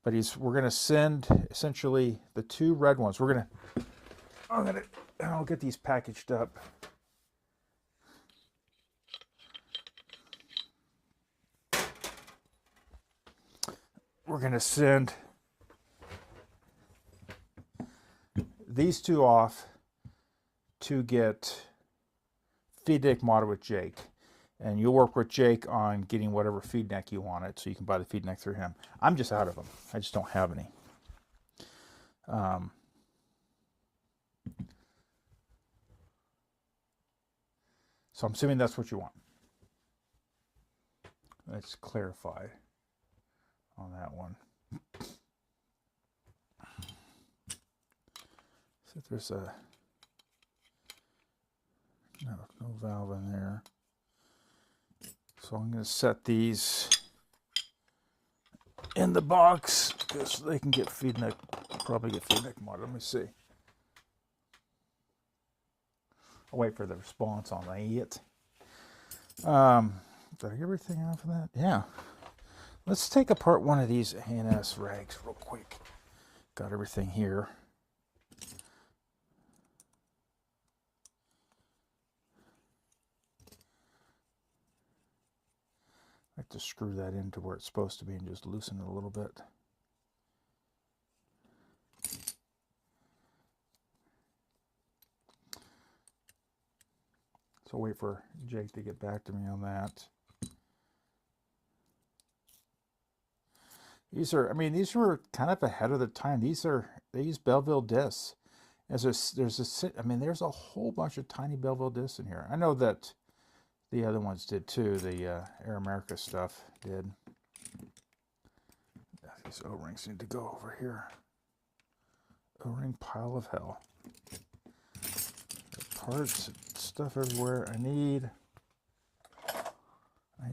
S1: But we're gonna send essentially the two red ones. I'll get these packaged up. We're going to send these two off to get feed neck modded with Jake. And you'll work with Jake on getting whatever feed neck you wanted, so you can buy the feed neck through him. I'm just out of them. I just don't have any. So I'm assuming that's what you want. Let's clarify on that one. So if there's no valve in there. So I'm going to set these in the box because they can get probably get feed neck modded. Let me see. I'll wait for the response on that. Did I get everything out of that? Yeah. Let's take apart one of these ANS rags real quick. Got everything here. I like to screw that into where it's supposed to be and just loosen it a little bit. So wait for Jake to get back to me on that. These were kind of ahead of the time. They use Belleville discs. There's a whole bunch of tiny Belleville discs in here. I know that the other ones did too. The Air America stuff did. These O-rings need to go over here. O-ring pile of hell. Parts, stuff everywhere. I need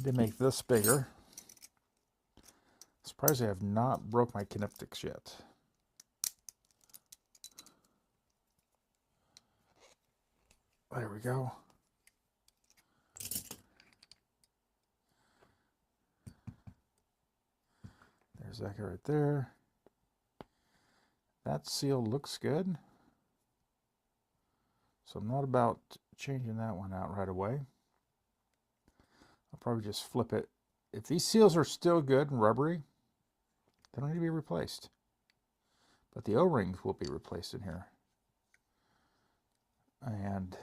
S1: to make this bigger. Surprised I have not broke my kinetics yet. There we go. There's that guy right there. That seal looks good. So I'm not about changing that one out right away. I'll probably just flip it. If these seals are still good and rubbery, they don't need to be replaced. But the O-rings will be replaced in here. And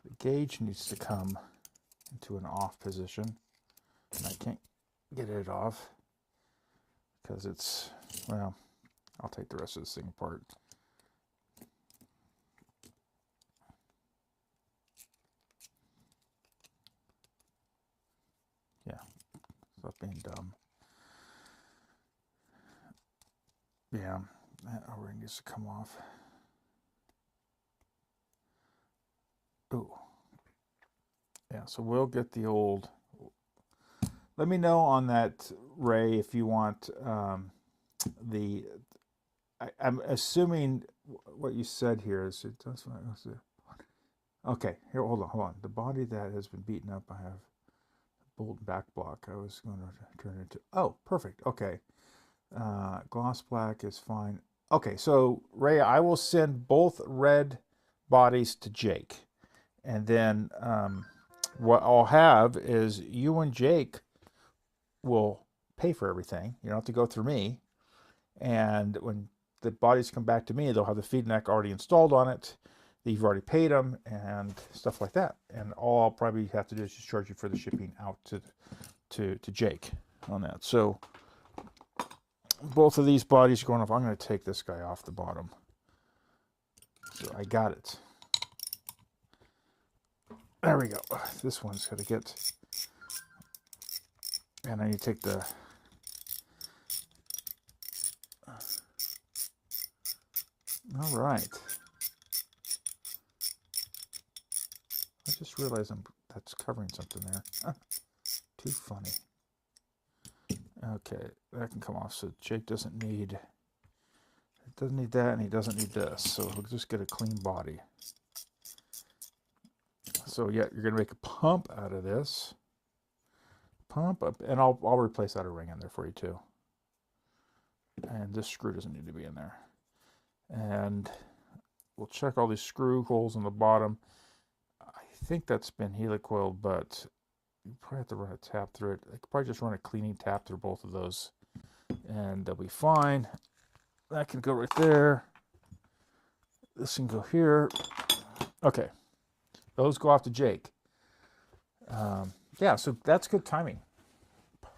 S1: the gauge needs to come into an off position. And I can't get it off because it's, well, I'll take the rest of this thing apart. Yeah, stop being dumb. Yeah, that O-ring needs to come off. Ooh. Yeah, so we'll get the old. Let me know on that, Ray, if you want I'm assuming what you said here is it does. Okay, here, hold on. The body that has been beaten up, I have bolt back block. I was going to turn it into. Oh, perfect. Okay, gloss black is fine. Okay, so Ray, I will send both red bodies to Jake, and then what I'll have is you and Jake will pay for everything. You don't have to go through me. And when the bodies come back to me, they'll have the feed neck already installed on it. You've already paid them and stuff like that. And all I'll probably have to do is just charge you for the shipping out to Jake on that. So both of these bodies are going off. I'm going to take this guy off the bottom. So I got it. There we go. This one's going to get, and I need to take the, all right. I just realized that's covering something there. Huh. Too funny. Okay, that can come off. So Jake doesn't need that, and he doesn't need this. So he'll just get a clean body. So yeah, you're gonna make a pump out of this. Pump up, and I'll replace that ring in there for you too. And this screw doesn't need to be in there. And we'll check all these screw holes on the bottom. I think that's been helicoiled, but you probably have to run a tap through it. I could probably just run a cleaning tap through both of those, and they'll be fine. That can go right there. This can go here. Okay, those go off to Jake. Yeah, so that's good timing.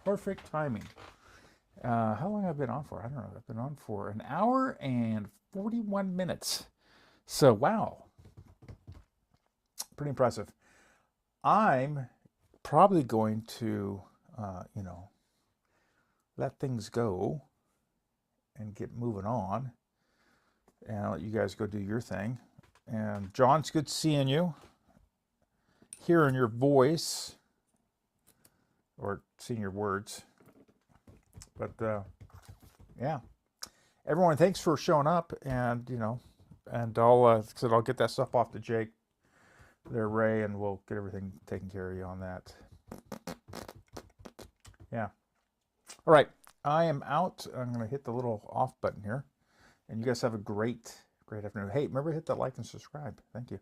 S1: Perfect timing. How long have I been on for? I don't know. I've been on for an hour and 41 minutes. So, wow. Pretty impressive. I'm probably going to, let things go and get moving on. And I'll let you guys go do your thing. And John, it's good seeing you. Hearing your voice. Or seeing your words. But, yeah. Everyone, thanks for showing up. And, and I'll get that stuff off to Jake there, Ray, and we'll get everything taken care of you on that. Yeah. All right. I am out. I'm going to hit the little off button here. And you guys have a great afternoon. Hey, remember to hit that like and subscribe. Thank you.